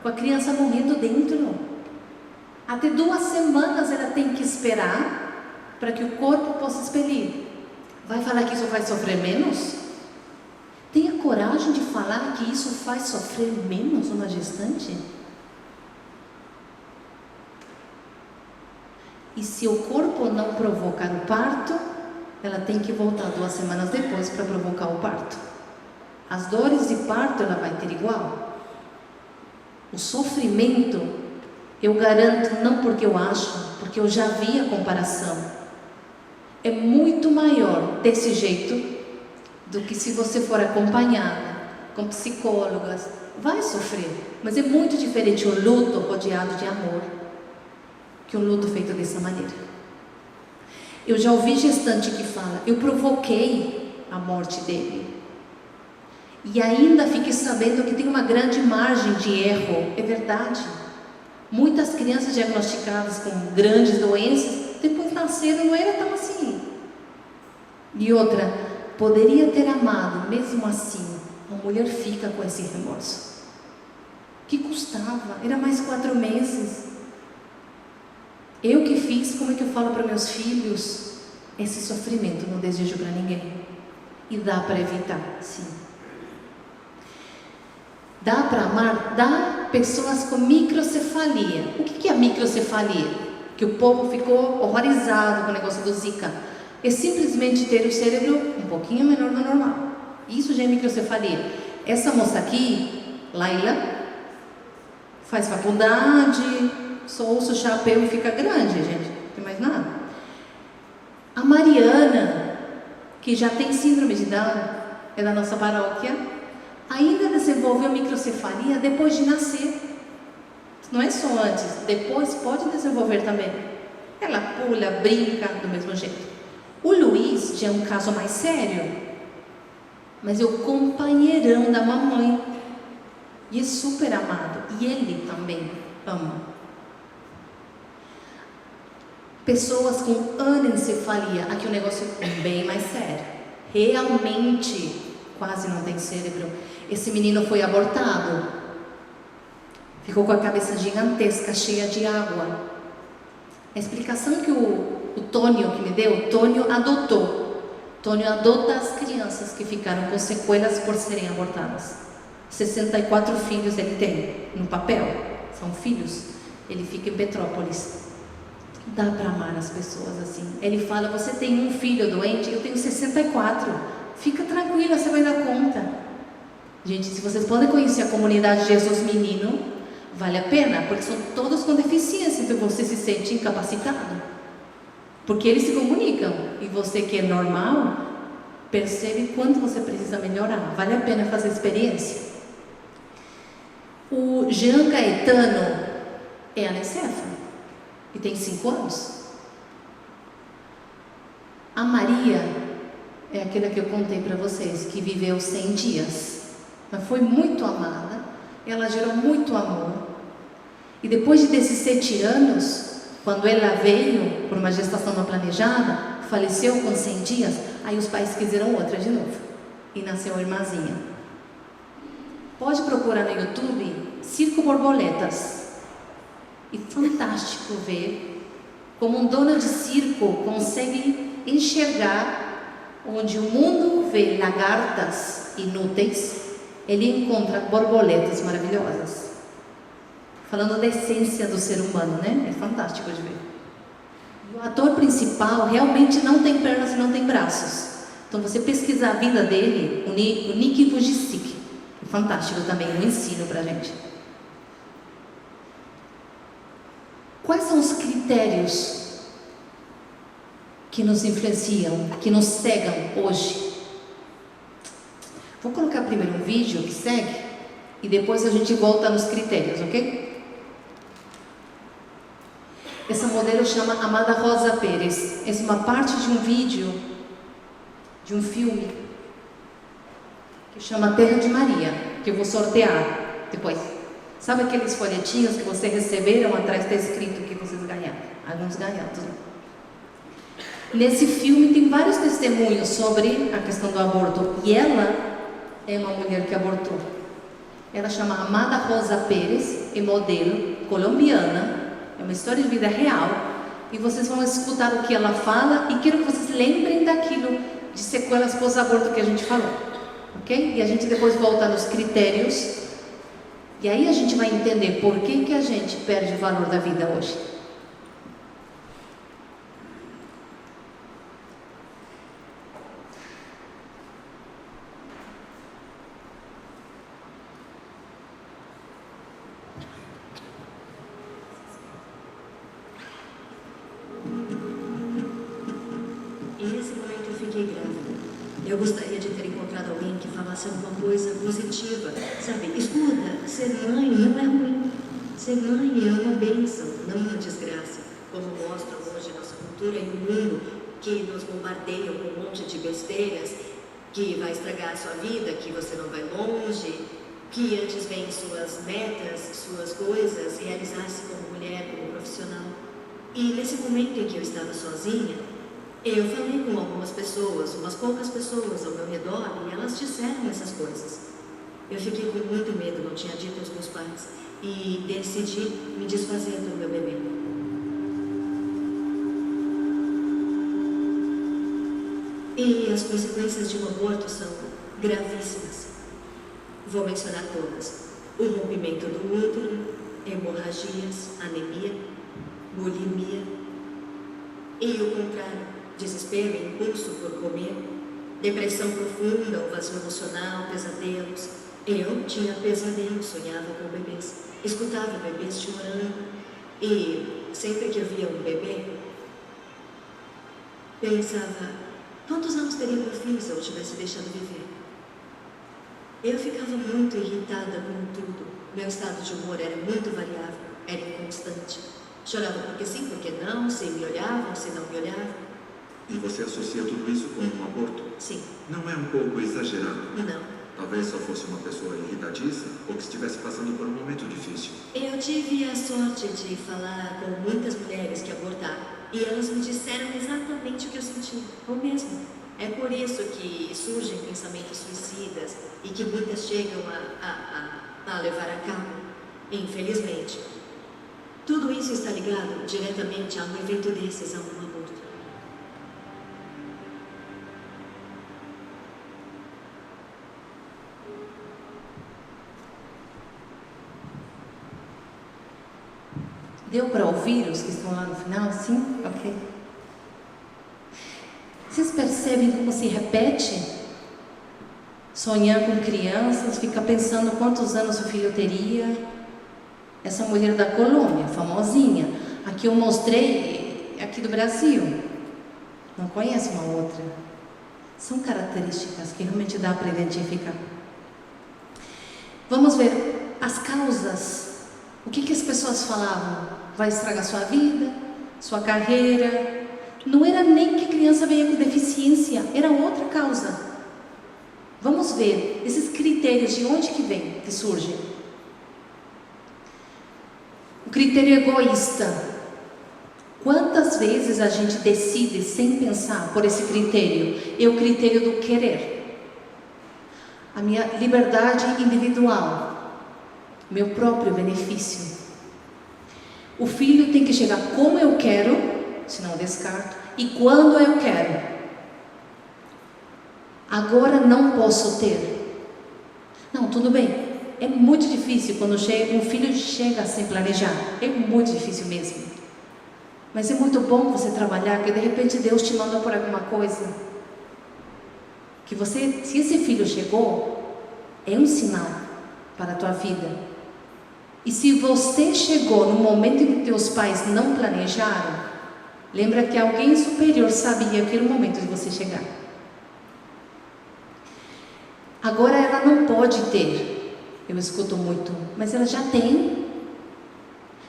com a criança morrendo dentro. Até 2 semanas ela tem que esperar para que o corpo possa expelir. Vai falar que isso faz sofrer menos? Tenha coragem de falar que isso faz sofrer menos uma gestante? E se o corpo não provocar o parto, ela tem que voltar 2 semanas depois para provocar o parto. As dores de parto ela vai ter igual. O sofrimento, eu garanto, não porque eu acho, porque eu já vi a comparação, é muito maior desse jeito do que se você for acompanhada com psicólogas. Vai sofrer, mas é muito diferente o luto rodeado de amor que um luto feito dessa maneira. Eu já ouvi gestante que fala: eu provoquei a morte dele. E ainda fiquei sabendo que tem uma grande margem de erro. É verdade. Muitas crianças diagnosticadas com grandes doenças, depois nasceram, não era tão assim. E outra, poderia ter amado, mesmo assim, a mulher fica com esse remorso. Que custava? Era mais 4 meses. Eu que fiz, como é que eu falo para meus filhos? Esse sofrimento não desejo para ninguém. E dá para evitar, sim. Dá para amar? Dá. Pessoas com microcefalia. O que é a microcefalia? Que o povo ficou horrorizado com o negócio do Zika. É simplesmente ter o cérebro um pouquinho menor do normal. Isso já é microcefalia. Essa moça aqui, Laila, faz faculdade, só usa o chapéu e fica grande, gente. Não tem mais nada. A Mariana, que já tem síndrome de Down, é da nossa paróquia, ainda desenvolveu microcefalia depois de nascer. Não é só antes, depois pode desenvolver também. Ela pula, brinca do mesmo jeito. O Luiz já é um caso mais sério, mas é o companheirão da mamãe e é super amado, e ele também ama. Pessoas com anencefalia, aqui o negócio é bem mais sério, realmente quase não tem cérebro. Esse menino foi abortado, ficou com a cabeça gigantesca, cheia de água. A explicação que o Tônio que me deu, o Tônio adotou. Tônio adota as crianças que ficaram com sequelas por serem abortadas. 64 filhos ele tem, no papel, são filhos. Ele fica em Petrópolis. Dá para amar as pessoas assim. Ele fala, você tem um filho doente, eu tenho 64. Fica tranquila, você vai dar conta. Gente, se vocês podem conhecer a comunidade Jesus Menino, vale a pena, porque são todos com deficiência, então você se sente incapacitado. Porque eles se comunicam, e você que é normal, percebe quanto você precisa melhorar. Vale a pena fazer experiência. O Jean Caetano é anencefalo e tem 5 anos. A Maria é aquela que eu contei para vocês, que viveu 100 dias, mas foi muito amada, ela gerou muito amor. E depois de 17 anos, quando ela veio por uma gestação não planejada, faleceu com 100 dias, aí os pais quiseram outra de novo, e nasceu a irmãzinha. Pode procurar no YouTube, Circo Borboletas, e fantástico ver como um dono de circo consegue enxergar onde o mundo vê lagartas inúteis, ele encontra borboletas maravilhosas. Falando da essência do ser humano, né? É fantástico de ver. O ator principal realmente não tem pernas e não tem braços. Então você pesquisar a vida dele, o Nick Vujicic, é fantástico também, um ensino pra gente. Quais são os critérios que nos influenciam, que nos cegam hoje? Vou colocar primeiro um vídeo que segue e depois a gente volta nos critérios, ok? Essa modelo chama Amada Rosa Pérez. Essa é uma parte de um vídeo, de um filme, que chama Terra de Maria, que eu vou sortear depois. Sabe aqueles folhetinhos que vocês receberam? Atrás está escrito que vocês ganharam. Alguns ganharam. Nesse filme tem vários testemunhos sobre a questão do aborto. E ela é uma mulher que abortou. Ela chama Amada Rosa Pérez, é modelo colombiana. É uma história de vida real, e vocês vão escutar o que ela fala, e quero que vocês lembrem daquilo de sequelas pós-aborto que a gente falou, ok? E a gente depois volta nos critérios, e aí a gente vai entender por que a gente perde o valor da vida hoje. Eu gostaria de ter encontrado alguém que falasse alguma coisa positiva, sabe? Escuta, ser mãe não é ruim. Ser mãe é uma bênção, não uma desgraça. Como mostram hoje nossa cultura e o mundo, que nos bombardeiam com um monte de besteiras, que vai estragar a sua vida, que você não vai longe, que antes vem suas metas, suas coisas, realizar-se como mulher, como profissional. E nesse momento em que eu estava sozinha, eu falei com algumas pessoas, umas poucas pessoas ao meu redor, e elas disseram essas coisas. Eu fiquei com muito medo, não tinha dito aos meus pais, e decidi me desfazer do meu bebê. E as consequências de um aborto são gravíssimas. Vou mencionar todas: o rompimento do útero, hemorragias, anemia, bulimia, e o contrário, desespero e impulso por comer, depressão profunda, o vazio emocional, pesadelos. Eu tinha pesadelos, sonhava com bebês, escutava bebês chorando, e sempre que eu via um bebê, pensava: quantos anos teria meu filho se eu o tivesse deixado viver? Eu ficava muito irritada com tudo. Meu estado de humor era muito variável, era inconstante. Chorava porque sim, porque não, se me olhavam, se não me olhavam. E você associa tudo isso com um aborto? Sim. Não é um pouco exagerado? Não. Talvez só fosse uma pessoa irritadiça ou que estivesse passando por um momento difícil. Eu tive a sorte de falar com muitas mulheres que abortaram e elas me disseram exatamente o que eu sentia, o mesmo. É por isso que surgem pensamentos suicidas e que muitas chegam a levar a cabo, infelizmente. Tudo isso está ligado diretamente a um evento desses, a um aborto. Deu para ouvir os que estão lá no final? Sim? Ok. Vocês percebem como se repete? Sonhar com crianças, ficar pensando quantos anos o filho teria. Essa mulher da Colômbia, famosinha. Aqui eu mostrei, aqui do Brasil. Não conheço uma outra. São características que realmente dá para identificar. Vamos ver as causas. O que as pessoas falavam? Vai estragar sua vida, sua carreira. Não era nem que a criança venha com deficiência, era outra causa. Vamos ver esses critérios, de onde que vem, que surgem. O critério egoísta. Quantas vezes a gente decide sem pensar por esse critério? É o critério do querer. A minha liberdade individual, meu próprio benefício. O filho tem que chegar como eu quero, senão eu descarto, e quando eu quero. Agora não posso ter. Não, tudo bem. É muito difícil quando um filho chega sem planejar. É muito difícil mesmo. Mas é muito bom você trabalhar, que de repente Deus te manda por alguma coisa. Que você, se esse filho chegou, é um sinal para a tua vida. E se você chegou no momento em que teus pais não planejaram, lembra que alguém superior sabia que era o momento de você chegar. Agora ela não pode ter. Eu escuto muito, mas ela já tem.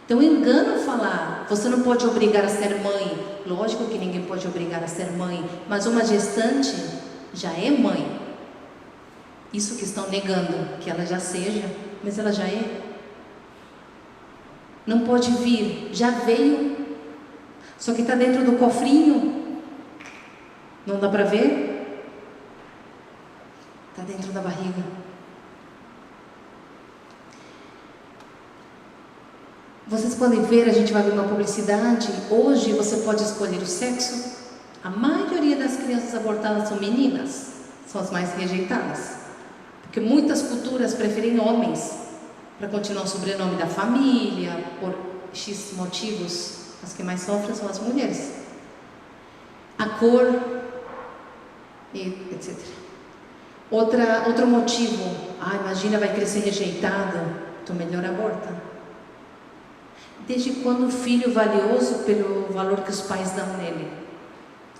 Então engano falar, você não pode obrigar a ser mãe. Lógico que ninguém pode obrigar a ser mãe, mas uma gestante já é mãe. Isso que estão negando, que ela já seja, mas ela já é. Não pode vir, já veio, só que está dentro do cofrinho, não dá para ver, está dentro da barriga. Vocês podem ver, a gente vai ver uma publicidade, hoje você pode escolher o sexo. A maioria das crianças abortadas são meninas, são as mais rejeitadas, porque muitas culturas preferem homens, para continuar o sobrenome da família, por X motivos. As que mais sofrem são as mulheres. A cor, etc. Outro motivo, imagina, vai crescer rejeitado, então melhor aborta. Desde quando o filho é valioso pelo valor que os pais dão nele?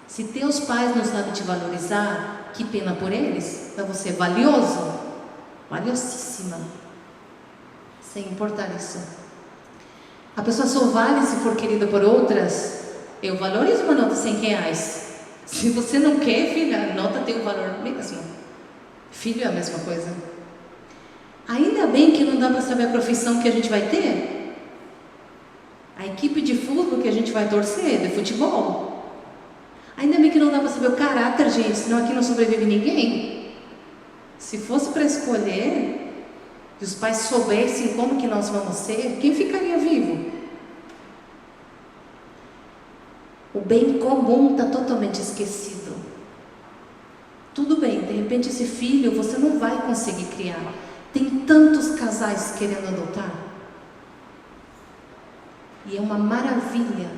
Se teus pais não sabem te valorizar, que pena por eles, então você é valioso, valiosíssima. Sem importar isso. A pessoa só vale se for querida por outras. Eu valorizo uma nota de R$100. Se você não quer, filha, a nota tem o valor mesmo. Filho é a mesma coisa. Ainda bem que não dá para saber a profissão que a gente vai ter. A equipe de futebol que a gente vai torcer, de futebol. Ainda bem que não dá para saber o caráter, gente, senão aqui não sobrevive ninguém. Se fosse para escolher, e os pais soubessem como que nós vamos ser, quem ficaria vivo? O bem comum está totalmente esquecido. Tudo bem, de repente esse filho você não vai conseguir criar. Tem tantos casais querendo adotar. E é uma maravilha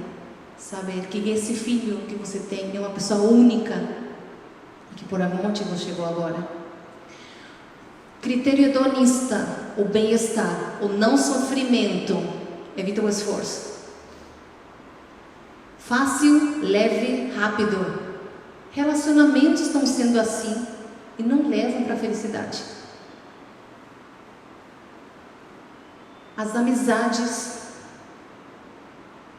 saber que esse filho que você tem é uma pessoa única e que por algum motivo chegou agora. Critério hedonista, o bem-estar, o não sofrimento, evita o esforço. Fácil, leve, rápido. Relacionamentos estão sendo assim e não levam para a felicidade. As amizades,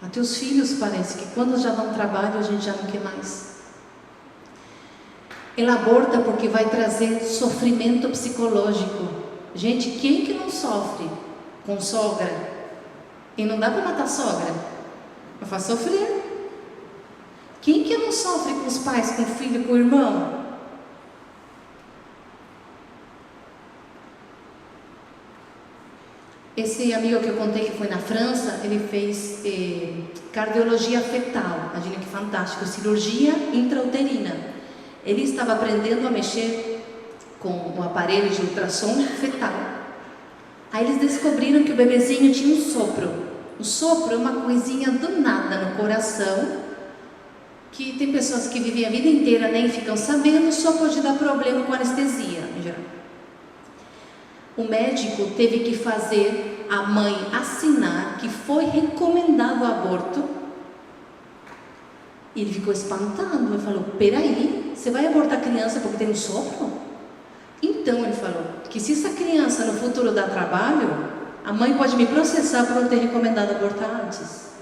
até os filhos parece que quando já dão trabalho a gente já não quer mais. Ela aborta porque vai trazer sofrimento psicológico. Gente, quem que não sofre com sogra? E não dá para matar sogra, mas faz sofrer. Quem que não sofre com os pais, com o filho, com o irmão? Esse amigo que eu contei que foi na França, ele fez cardiologia fetal. Imagina que fantástico, cirurgia intrauterina. Ele estava aprendendo a mexer com um aparelho de ultrassom fetal. Aí eles descobriram que o bebezinho tinha um sopro. O sopro é uma coisinha do nada no coração, que tem pessoas que vivem a vida inteira nem ficam sabendo, só pode dar problema com anestesia, em geral. O médico teve que fazer a mãe assinar que foi recomendado o aborto. E ele ficou espantado, ele falou, peraí, você vai abortar a criança porque tem um sopro? Então ele falou, que se essa criança no futuro dá trabalho, a mãe pode me processar por não ter recomendado abortar antes.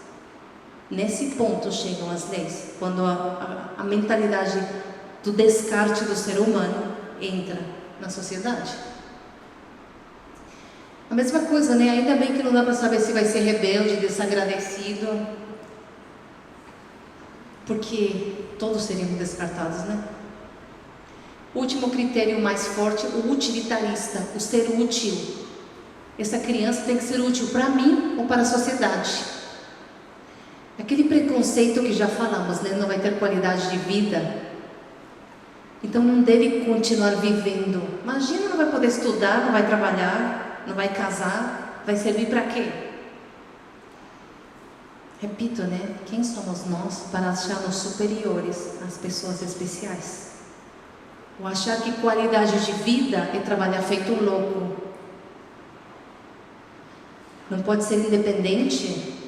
Nesse ponto chegam as leis, quando a mentalidade do descarte do ser humano entra na sociedade. A mesma coisa, né? Ainda bem que não dá para saber se vai ser rebelde, desagradecido, porque todos seriam descartados, né? Último critério mais forte, o utilitarista, o ser útil. Essa criança tem que ser útil para mim ou para a sociedade. Aquele preconceito que já falamos, né? Não vai ter qualidade de vida, então não deve continuar vivendo. Imagina, não vai poder estudar, não vai trabalhar, não vai casar, vai servir para quê? Repito, né? Quem somos nós para achar-nos superiores às pessoas especiais? Ou achar que qualidade de vida é trabalhar feito um louco? Não pode ser independente?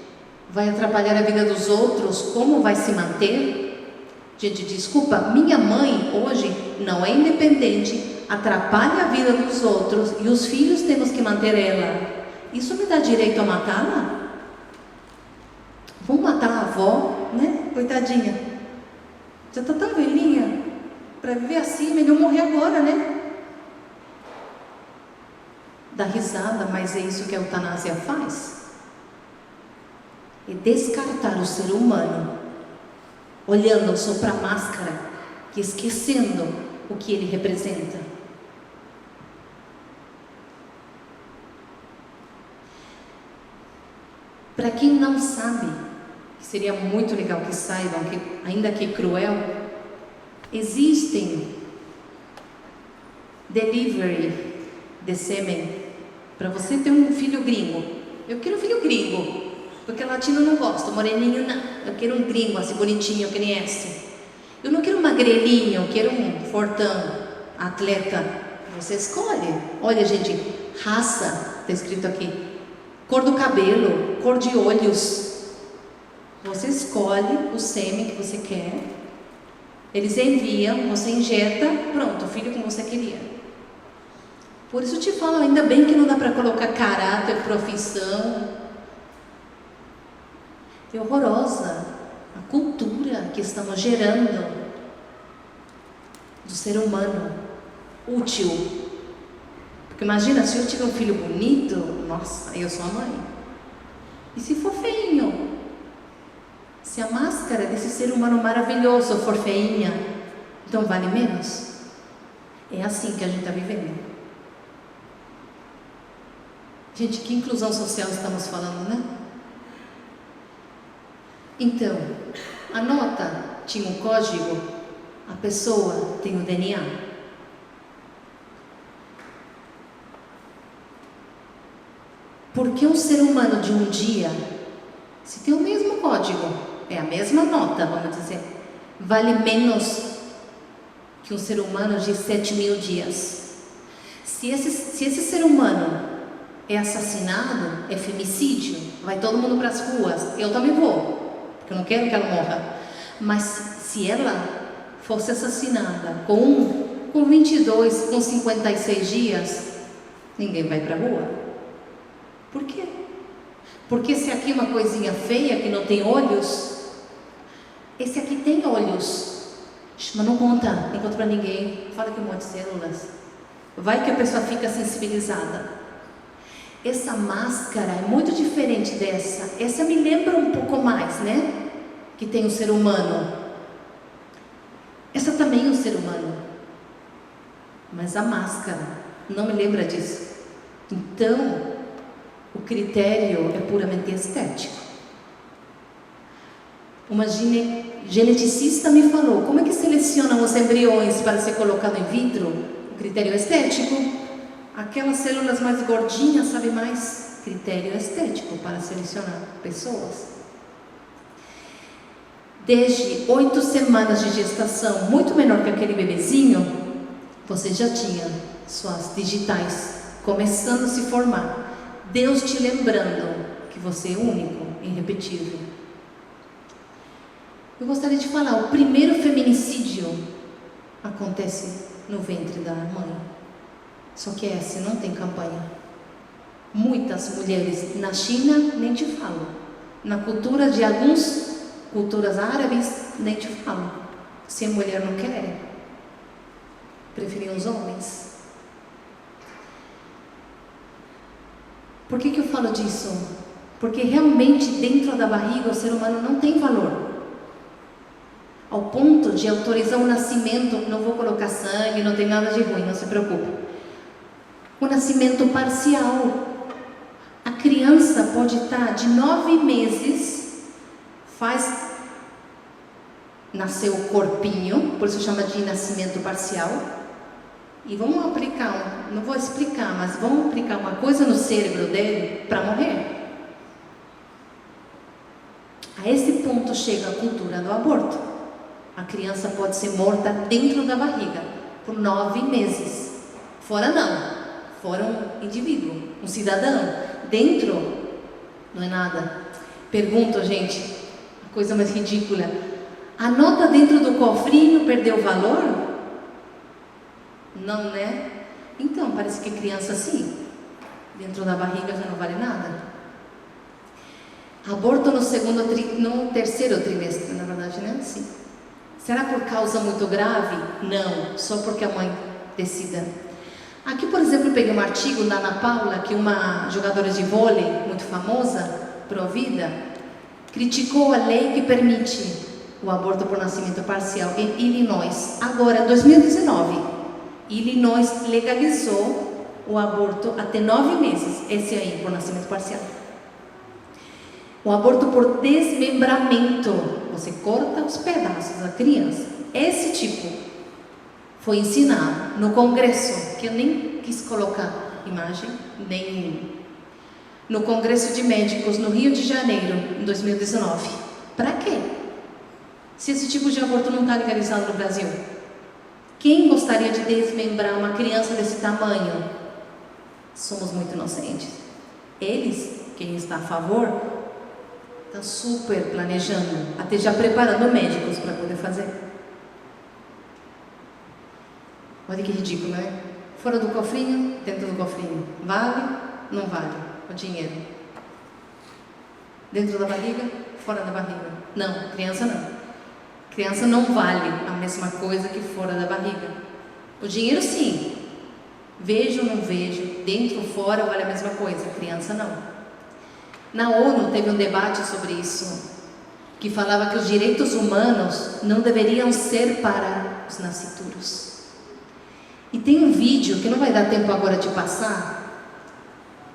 Vai atrapalhar a vida dos outros? Como vai se manter? Gente, desculpa, minha mãe hoje não é independente, atrapalha a vida dos outros e os filhos temos que manter ela. Isso me dá direito a matá-la? Vamos matar a avó, né? Coitadinha. Já está tão velhinha. Para viver assim, melhor morrer agora, né? Dá risada, mas é isso que a eutanásia faz. É descartar o ser humano, olhando só para a máscara e esquecendo o que ele representa. Para quem não sabe, seria muito legal que saibam que, ainda que cruel, existem delivery de sêmen para você ter um filho gringo. Eu quero um filho gringo, porque latino não gosta, moreninho não. Eu quero um gringo assim bonitinho, que nem esse. Eu não quero um magrelinho, eu quero um fortão, atleta. Você escolhe. Olha, gente, raça, está escrito aqui. Cor do cabelo, cor de olhos. Você escolhe o sêmen que você quer. Eles enviam, você injeta, pronto, o filho como você queria. Por isso eu te falo, ainda bem que não dá para colocar caráter, profissão. É horrorosa a cultura que estamos gerando do ser humano útil. Porque imagina, se eu tiver um filho bonito, nossa, eu sou a mãe. E se for feinho? Se a máscara desse ser humano maravilhoso for feinha, então vale menos? É assim que a gente está vivendo. Gente, que inclusão social estamos falando, né? Então, a nota tinha um código, a pessoa tem o DNA. Porque um ser humano de um dia, se tem o mesmo código, é a mesma nota, vamos dizer, vale menos que um ser humano de 7.000 dias. Se esse ser humano é assassinado, é femicídio, vai todo mundo para as ruas, eu também vou, porque eu não quero que ela morra. Mas se ela fosse assassinada com 22, com 56 dias, ninguém vai para a rua. Por quê? Porque esse aqui é uma coisinha feia que não tem olhos, esse aqui tem olhos, mas não conta para ninguém, fala que é um monte de células. Vai que a pessoa fica sensibilizada. Essa máscara é muito diferente dessa. Essa me lembra um pouco mais, né? Que tem um ser humano. Essa também é um ser humano. Mas a máscara não me lembra disso. Então, o critério é puramente estético. Uma geneticista me falou, como é que selecionam os embriões para ser colocado in vitro? O critério estético. Aquelas células mais gordinhas, sabe mais? Critério estético para selecionar pessoas. Desde 8 semanas de gestação, muito menor que aquele bebezinho, você já tinha suas digitais começando a se formar. Deus te lembrando que você é único, irrepetível. Eu gostaria de falar, o primeiro feminicídio acontece no ventre da mãe. Só que essa não tem campanha. Muitas mulheres na China, nem te falo. Na cultura de algumas culturas árabes, nem te falo. Se a mulher não quer, preferiam os homens. Por que eu falo disso? Porque realmente dentro da barriga o ser humano não tem valor. Ao ponto de autorizar o nascimento, não vou colocar sangue, não tem nada de ruim, não se preocupe. O nascimento parcial. A criança pode estar de 9 meses, nasceu o corpinho, por isso chama de nascimento parcial. E vamos aplicar, não vou explicar, mas vamos aplicar uma coisa no cérebro dele para morrer. A esse ponto chega a cultura do aborto. A criança pode ser morta dentro da barriga por 9 meses. Fora não. Fora um indivíduo, um cidadão. Dentro, não é nada. Pergunto, gente, a coisa mais ridícula. A nota dentro do cofrinho perdeu valor? Não, né? Então, parece que criança sim. Dentro da barriga já não vale nada. Aborto no terceiro trimestre, na verdade, né? Sim. Será por causa muito grave? Não, só porque a mãe decida. Aqui, por exemplo, eu peguei um artigo da Ana Paula, que é uma jogadora de vôlei muito famosa, pró-vida, criticou a lei que permite o aborto por nascimento parcial em Illinois. Agora, em 2019, Illinois legalizou o aborto até 9 meses, esse aí, por nascimento parcial. O aborto por desmembramento, você corta os pedaços da criança. Esse tipo foi ensinado no Congresso, que eu nem quis colocar imagem, nem no Congresso de Médicos no Rio de Janeiro, em 2019. Para quê? Se esse tipo de aborto não está legalizado no Brasil. Quem gostaria de desmembrar uma criança desse tamanho? Somos muito inocentes. Eles, quem está a favor, está super planejando, até já preparando médicos para poder fazer. Olha que ridículo, né? Fora do cofrinho, dentro do cofrinho. Vale? Não vale o dinheiro. Dentro da barriga? Fora da barriga. Não, criança não. Criança não vale a mesma coisa que fora da barriga. O dinheiro sim. Vejo ou não vejo, dentro ou fora vale a mesma coisa. Criança não. Na ONU teve um debate sobre isso, que falava que os direitos humanos não deveriam ser para os nascituros. E tem um vídeo que não vai dar tempo agora de passar,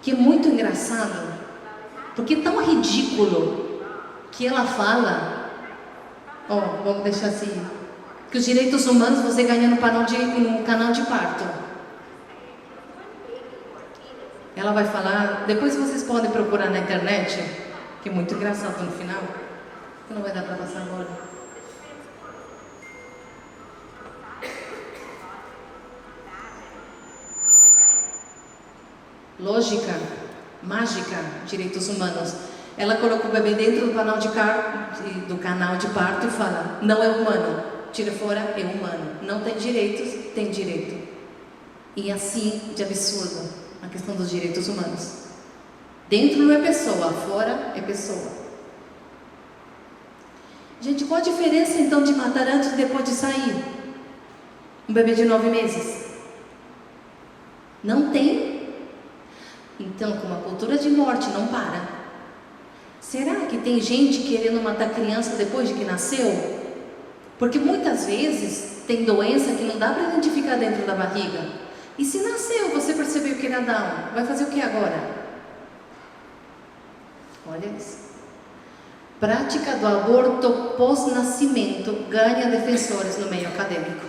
que é muito engraçado, porque é tão ridículo que ela fala, vamos deixar assim, que os direitos humanos você ganha no canal de parto. Ela vai falar, depois vocês podem procurar na internet, que é muito engraçado no final, que não vai dar para passar agora. Lógica, mágica, direitos humanos. Ela coloca o bebê dentro do canal de parto e fala, não é humano, tira fora, é humano. Não tem direitos, tem direito. E assim de absurdo a questão dos direitos humanos. Dentro não é pessoa, fora é pessoa. Gente, qual a diferença então de matar antes e depois de sair? Um bebê de 9 meses? Não tem. Então, como a cultura de morte não para, será que tem gente querendo matar criança depois de que nasceu? Porque muitas vezes tem doença que não dá para identificar dentro da barriga. E se nasceu, você percebeu que era Down, vai fazer o que agora? Olha isso. Prática do aborto pós-nascimento ganha defensores no meio acadêmico.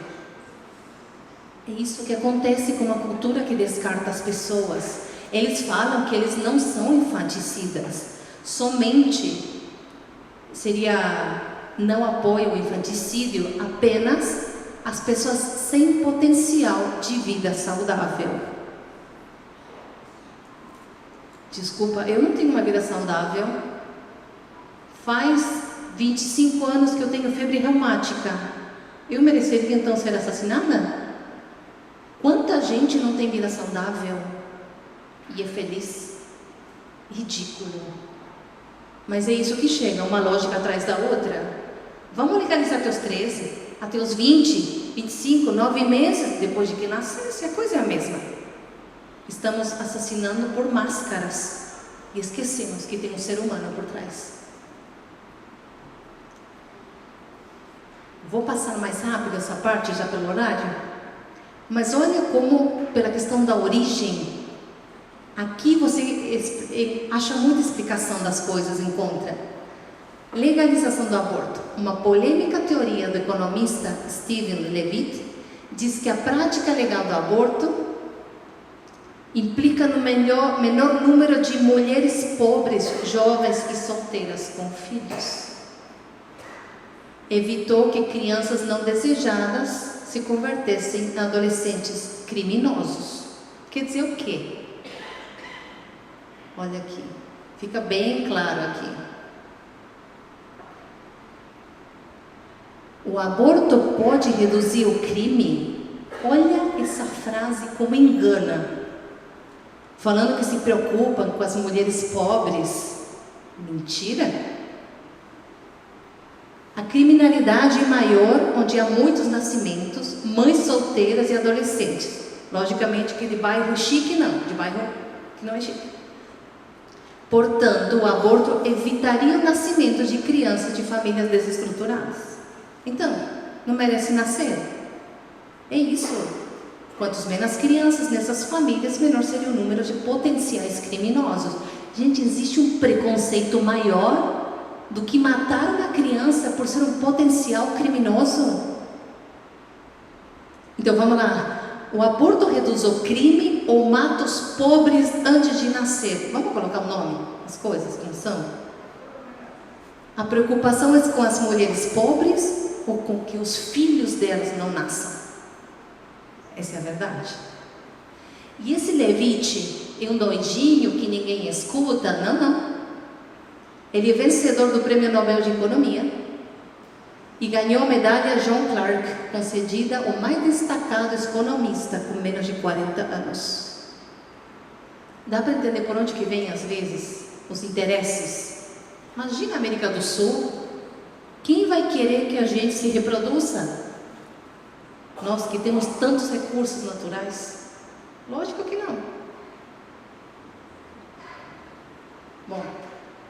É isso que acontece com uma cultura que descarta as pessoas. Eles falam que eles não são infanticidas. Somente seria não apoio ao infanticídio apenas as pessoas sem potencial de vida saudável. Desculpa, eu não tenho uma vida saudável. Faz 25 anos que eu tenho febre reumática. Eu mereceria então ser assassinada? Quanta gente não tem vida saudável e é feliz? Ridículo. Mas é isso que chega, uma lógica atrás da outra. Vamos legalizar até os 13, até os 20, 25, 9 meses depois de que nascesse, a coisa é a mesma. Estamos assassinando por máscaras e esquecemos que tem um ser humano por trás. Vou passar mais rápido essa parte já pelo horário, mas olha como, pela questão da origem, aqui você acha muita explicação das coisas, encontra. Legalização do aborto. Uma polêmica teoria do economista Steven Levitt diz que a prática legal do aborto implica no menor número de mulheres pobres, jovens e solteiras com filhos. Evitou que crianças não desejadas se convertessem em adolescentes criminosos. Quer dizer o quê? Olha aqui, fica bem claro aqui. O aborto pode reduzir o crime? Olha essa frase como engana. Falando que se preocupam com as mulheres pobres. Mentira! A criminalidade é maior onde há muitos nascimentos, mães solteiras e adolescentes. Logicamente que de bairro chique não, de bairro que não é chique. Portanto, o aborto evitaria o nascimento de crianças de famílias desestruturadas. Então, não merece nascer? É isso. Quantos menos crianças nessas famílias, menor seria o número de potenciais criminosos. Gente, existe um preconceito maior do que matar uma criança por ser um potencial criminoso. Então vamos lá. O aborto reduz o crime ou mata os pobres antes de nascer? Vamos colocar o nome, as coisas como são? A preocupação é com as mulheres pobres ou com que os filhos delas não nasçam? Essa é a verdade. E esse Levitt é um doidinho que ninguém escuta? Não. Ele é vencedor do Prêmio Nobel de Economia e ganhou a medalha John Clark, concedida ao mais destacado economista com menos de 40 anos. Dá para entender por onde que vem, às vezes, os interesses? Imagina a América do Sul. Quem vai querer que a gente se reproduza? Nós que temos tantos recursos naturais? Lógico que não. Bom,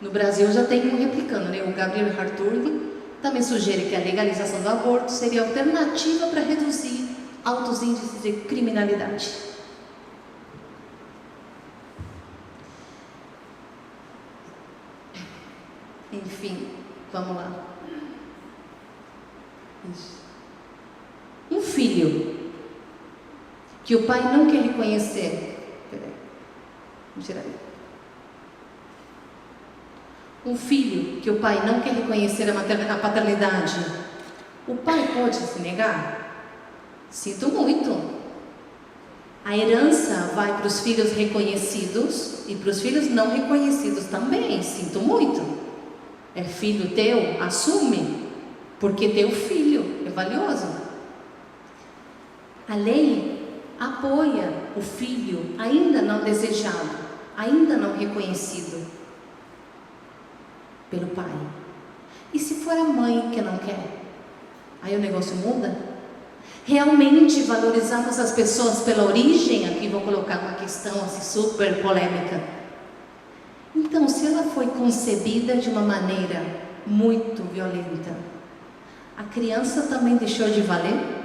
no Brasil já tem um replicando, né? O Gabriel Hartung também sugere que a legalização do aborto seria alternativa para reduzir altos índices de criminalidade. Enfim, vamos lá. Um filho que o pai não quer reconhecer. Peraí, vamos tirar aí. Um filho que o pai não quer reconhecer a paternidade. O pai pode se negar? Sinto muito. A herança vai para os filhos reconhecidos e para os filhos não reconhecidos também. Sinto muito. É filho teu? Assume. Porque teu filho é valioso. A lei apoia o filho ainda não desejado, ainda não reconhecido pelo pai. E se for a mãe que não quer? Aí o negócio muda? Realmente valorizamos as pessoas pela origem? Aqui vou colocar uma questão assim, super polêmica. Então, se ela foi concebida de uma maneira muito violenta, a criança também deixou de valer?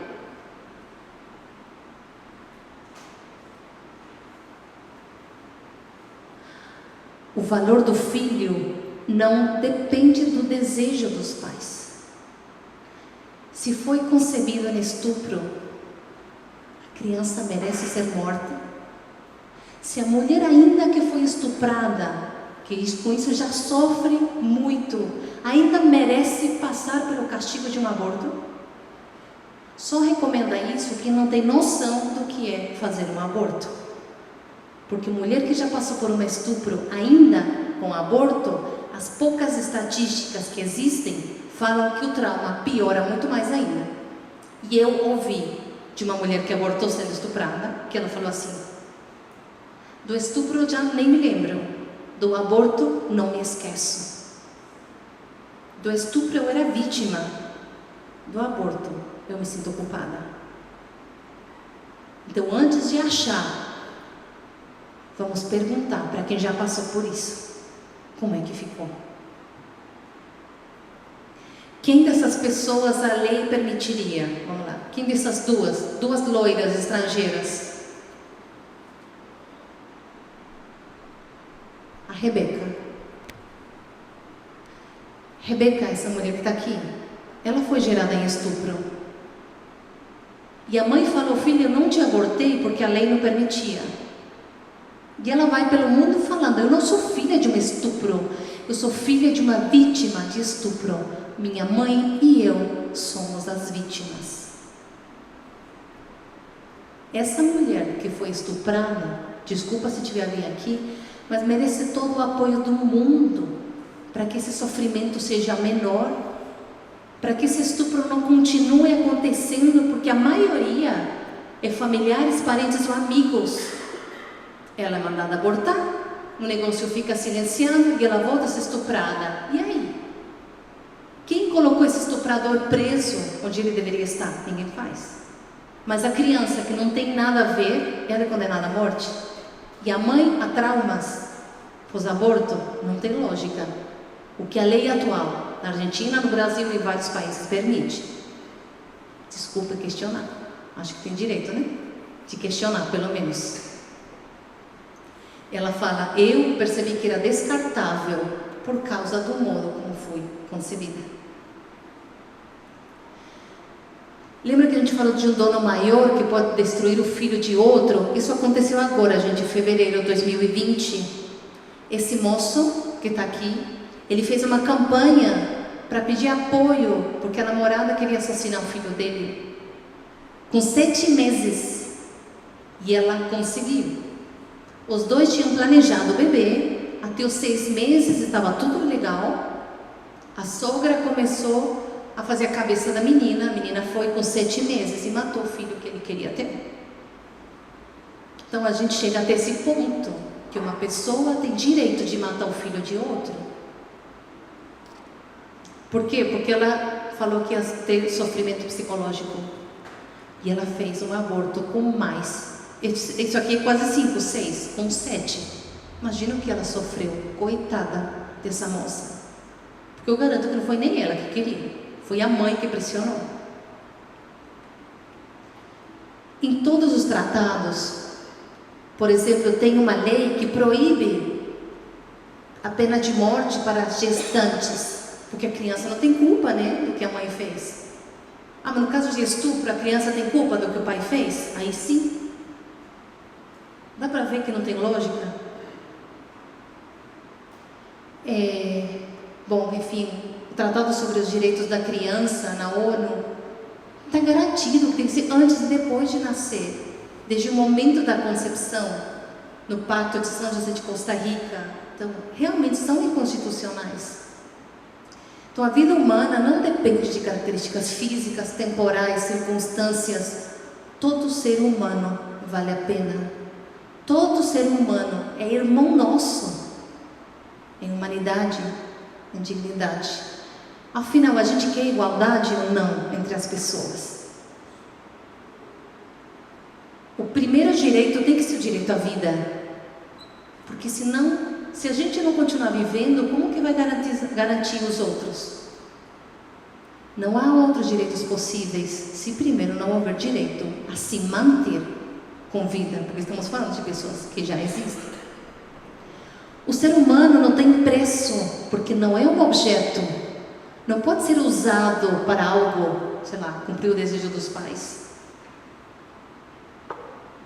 O valor do filho não depende do desejo dos pais. Se foi concebida em estupro, a criança merece ser morta. Se a mulher ainda que foi estuprada, que com isso já sofre muito, ainda merece passar pelo castigo de um aborto? Só recomenda isso quem não tem noção do que é fazer um aborto. Porque mulher que já passou por um estupro, ainda com aborto, as poucas estatísticas que existem falam que o trauma piora muito mais ainda. E eu ouvi de uma mulher que abortou sendo estuprada, que ela falou assim: do estupro eu já nem me lembro, do aborto não me esqueço. Do estupro eu era vítima, do aborto eu me sinto culpada. Então, antes de achar, vamos perguntar para quem já passou por isso, como é que ficou? Quem dessas pessoas a lei permitiria? Vamos lá. Quem dessas duas loiras estrangeiras? A Rebeca. Rebeca, essa mulher que está aqui, ela foi gerada em estupro. E a mãe falou: filha, eu não te abortei porque a lei não permitia. E ela vai pelo mundo falando: eu não sou filha de um estupro, eu sou filha de uma vítima de estupro. Minha mãe e eu somos as vítimas. Essa mulher que foi estuprada, desculpa se tiver alguém aqui, mas merece todo o apoio do mundo para que esse sofrimento seja menor, para que esse estupro não continue acontecendo, porque a maioria é familiares, parentes ou amigos. Ela é mandada abortar, o negócio fica silenciando e ela volta a ser estuprada. E aí? Quem colocou esse estuprador preso onde ele deveria estar? Ninguém faz. Mas a criança que não tem nada a ver, ela é condenada à morte. E a mãe a traumas pós-aborto? Não tem lógica. O que a lei atual, na Argentina, no Brasil e em vários países, permite. Desculpa questionar. Acho que tem direito, né? De questionar, pelo menos. Ela fala: eu percebi que era descartável por causa do modo como fui concebida. Lembra que a gente falou de um dono maior que pode destruir o filho de outro? Isso aconteceu agora, gente, em fevereiro de 2020. Esse moço que está aqui, ele fez uma campanha para pedir apoio, porque a namorada queria assassinar o filho dele, com 7 meses. E ela conseguiu. Os dois tinham planejado o bebê, até os 6 meses estava tudo legal. A sogra começou a fazer a cabeça da menina. A menina foi com 7 meses e matou o filho que ele queria ter. Então a gente chega até esse ponto, que uma pessoa tem direito de matar o filho de outro. Por quê? Porque ela falou que ia ter sofrimento psicológico. E ela fez um aborto com mais. Isso aqui é quase 5, 6, com 7. Imagina o que ela sofreu. Coitada dessa moça. Porque eu garanto que não foi nem ela que queria. Foi a mãe que pressionou. Em todos os tratados, por exemplo, tem uma lei que proíbe a pena de morte para gestantes. Porque a criança não tem culpa, né, do que a mãe fez. Ah, mas no caso de estupro, a criança tem culpa do que o pai fez? Aí sim. Dá para ver que não tem lógica? Bom, enfim, o Tratado sobre os Direitos da Criança na ONU está garantido que tem que ser antes e depois de nascer, desde o momento da concepção, no Pacto de São José de Costa Rica. Então, realmente são inconstitucionais. Então, a vida humana não depende de características físicas, temporais, circunstâncias. Todo ser humano vale a pena. Todo ser humano é irmão nosso, em humanidade, em dignidade. Afinal, a gente quer igualdade ou não entre as pessoas? O primeiro direito tem que ser o direito à vida. Porque senão, se a gente não continuar vivendo, como que vai garantir os outros? Não há outros direitos possíveis se primeiro não houver direito a se manter com vida, porque estamos falando de pessoas que já existem. O ser humano não tem preço, porque não é um objeto. Não pode ser usado para algo, sei lá, cumprir o desejo dos pais.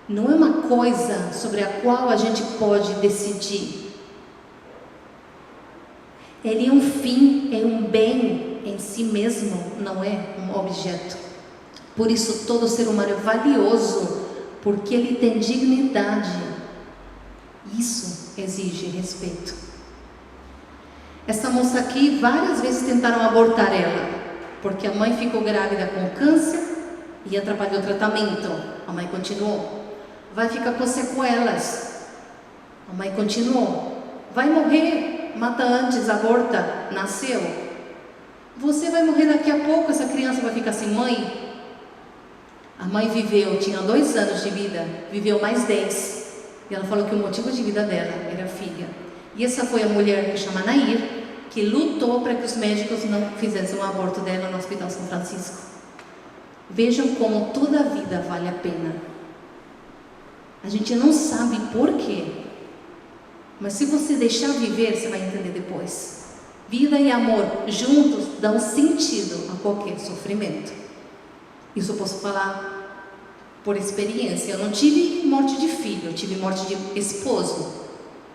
Não é uma coisa sobre a qual a gente pode decidir. Ele é um fim, é um bem em si mesmo, não é um objeto. Por isso todo ser humano é valioso, porque ele tem dignidade. Isso exige respeito. Essa moça aqui, várias vezes tentaram abortar ela, porque a mãe ficou grávida com câncer e atrapalhou o tratamento. A mãe continuou. Vai ficar com sequelas. A mãe continuou. Vai morrer, mata antes, aborta, nasceu. Você vai morrer daqui a pouco, essa criança vai ficar sem mãe. A mãe viveu, tinha 2 anos de vida, viveu mais 10. E ela falou que o motivo de vida dela era a filha. E essa foi a mulher que chama Nair, que lutou para que os médicos não fizessem um aborto dela no Hospital São Francisco. Vejam como toda a vida vale a pena. A gente não sabe por quê, mas se você deixar viver, você vai entender depois. Vida e amor juntos dão sentido a qualquer sofrimento. Isso eu posso falar por experiência. Eu não tive morte de filho, eu tive morte de esposo.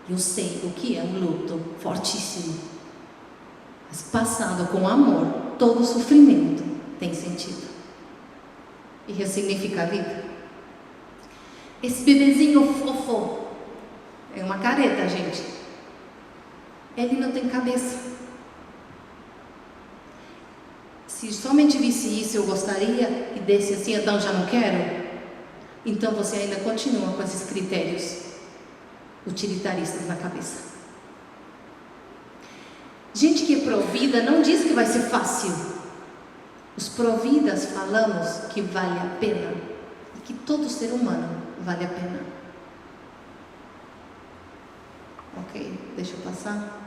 Eu sei o que é um luto fortíssimo. Mas passado com amor, todo sofrimento tem sentido. E ressignifica a vida. Esse bebezinho fofo é uma careta, gente. Ele não tem cabeça. Se somente visse isso eu gostaria e desse assim, então já não quero, então você ainda continua com esses critérios utilitaristas na cabeça. Gente que é provida não diz que vai ser fácil. Os providas falamos que vale a pena e que todo ser humano vale a pena. Ok, deixa eu passar.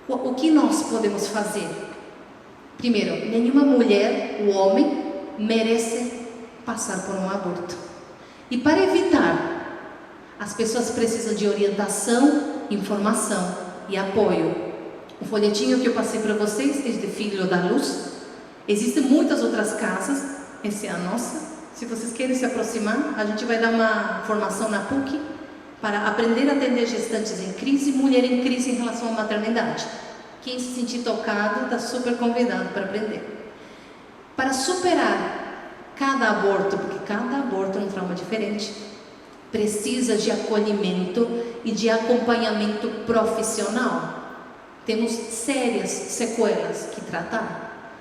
O que nós podemos fazer? Primeiro, nenhuma mulher, o homem, merece passar por um aborto. E para evitar, as pessoas precisam de orientação, informação e apoio. O folhetinho que eu passei para vocês é de Filho da Luz. Existem muitas outras casas, essa é a nossa. Se vocês querem se aproximar, a gente vai dar uma formação na PUC para aprender a atender gestantes em crise e mulher em crise em relação à maternidade. Quem se sentir tocado está super convidado para aprender. Para superar cada aborto, porque cada aborto é um trauma diferente, precisa de acolhimento e de acompanhamento profissional. Temos sérias sequelas que tratar.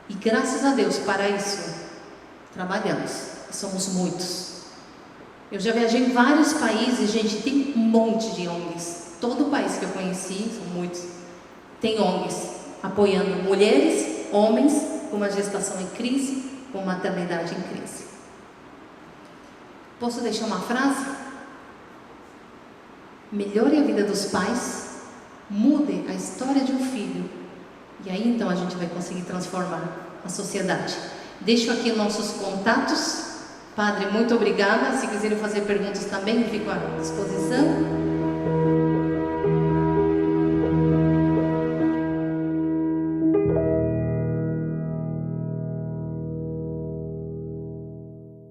E graças a Deus, para isso, trabalhamos. Somos muitos. Eu já viajei em vários países, gente, tem um monte de ONGs. Todo o país que eu conheci, são muitos, tem ONGs apoiando mulheres, homens com uma gestação em crise, com maternidade em crise. Posso deixar uma frase? Melhore a vida dos pais, mude a história de um filho, e aí então a gente vai conseguir transformar a sociedade. Deixo aqui nossos contatos. Padre, muito obrigada. Se quiserem fazer perguntas também, fico à disposição.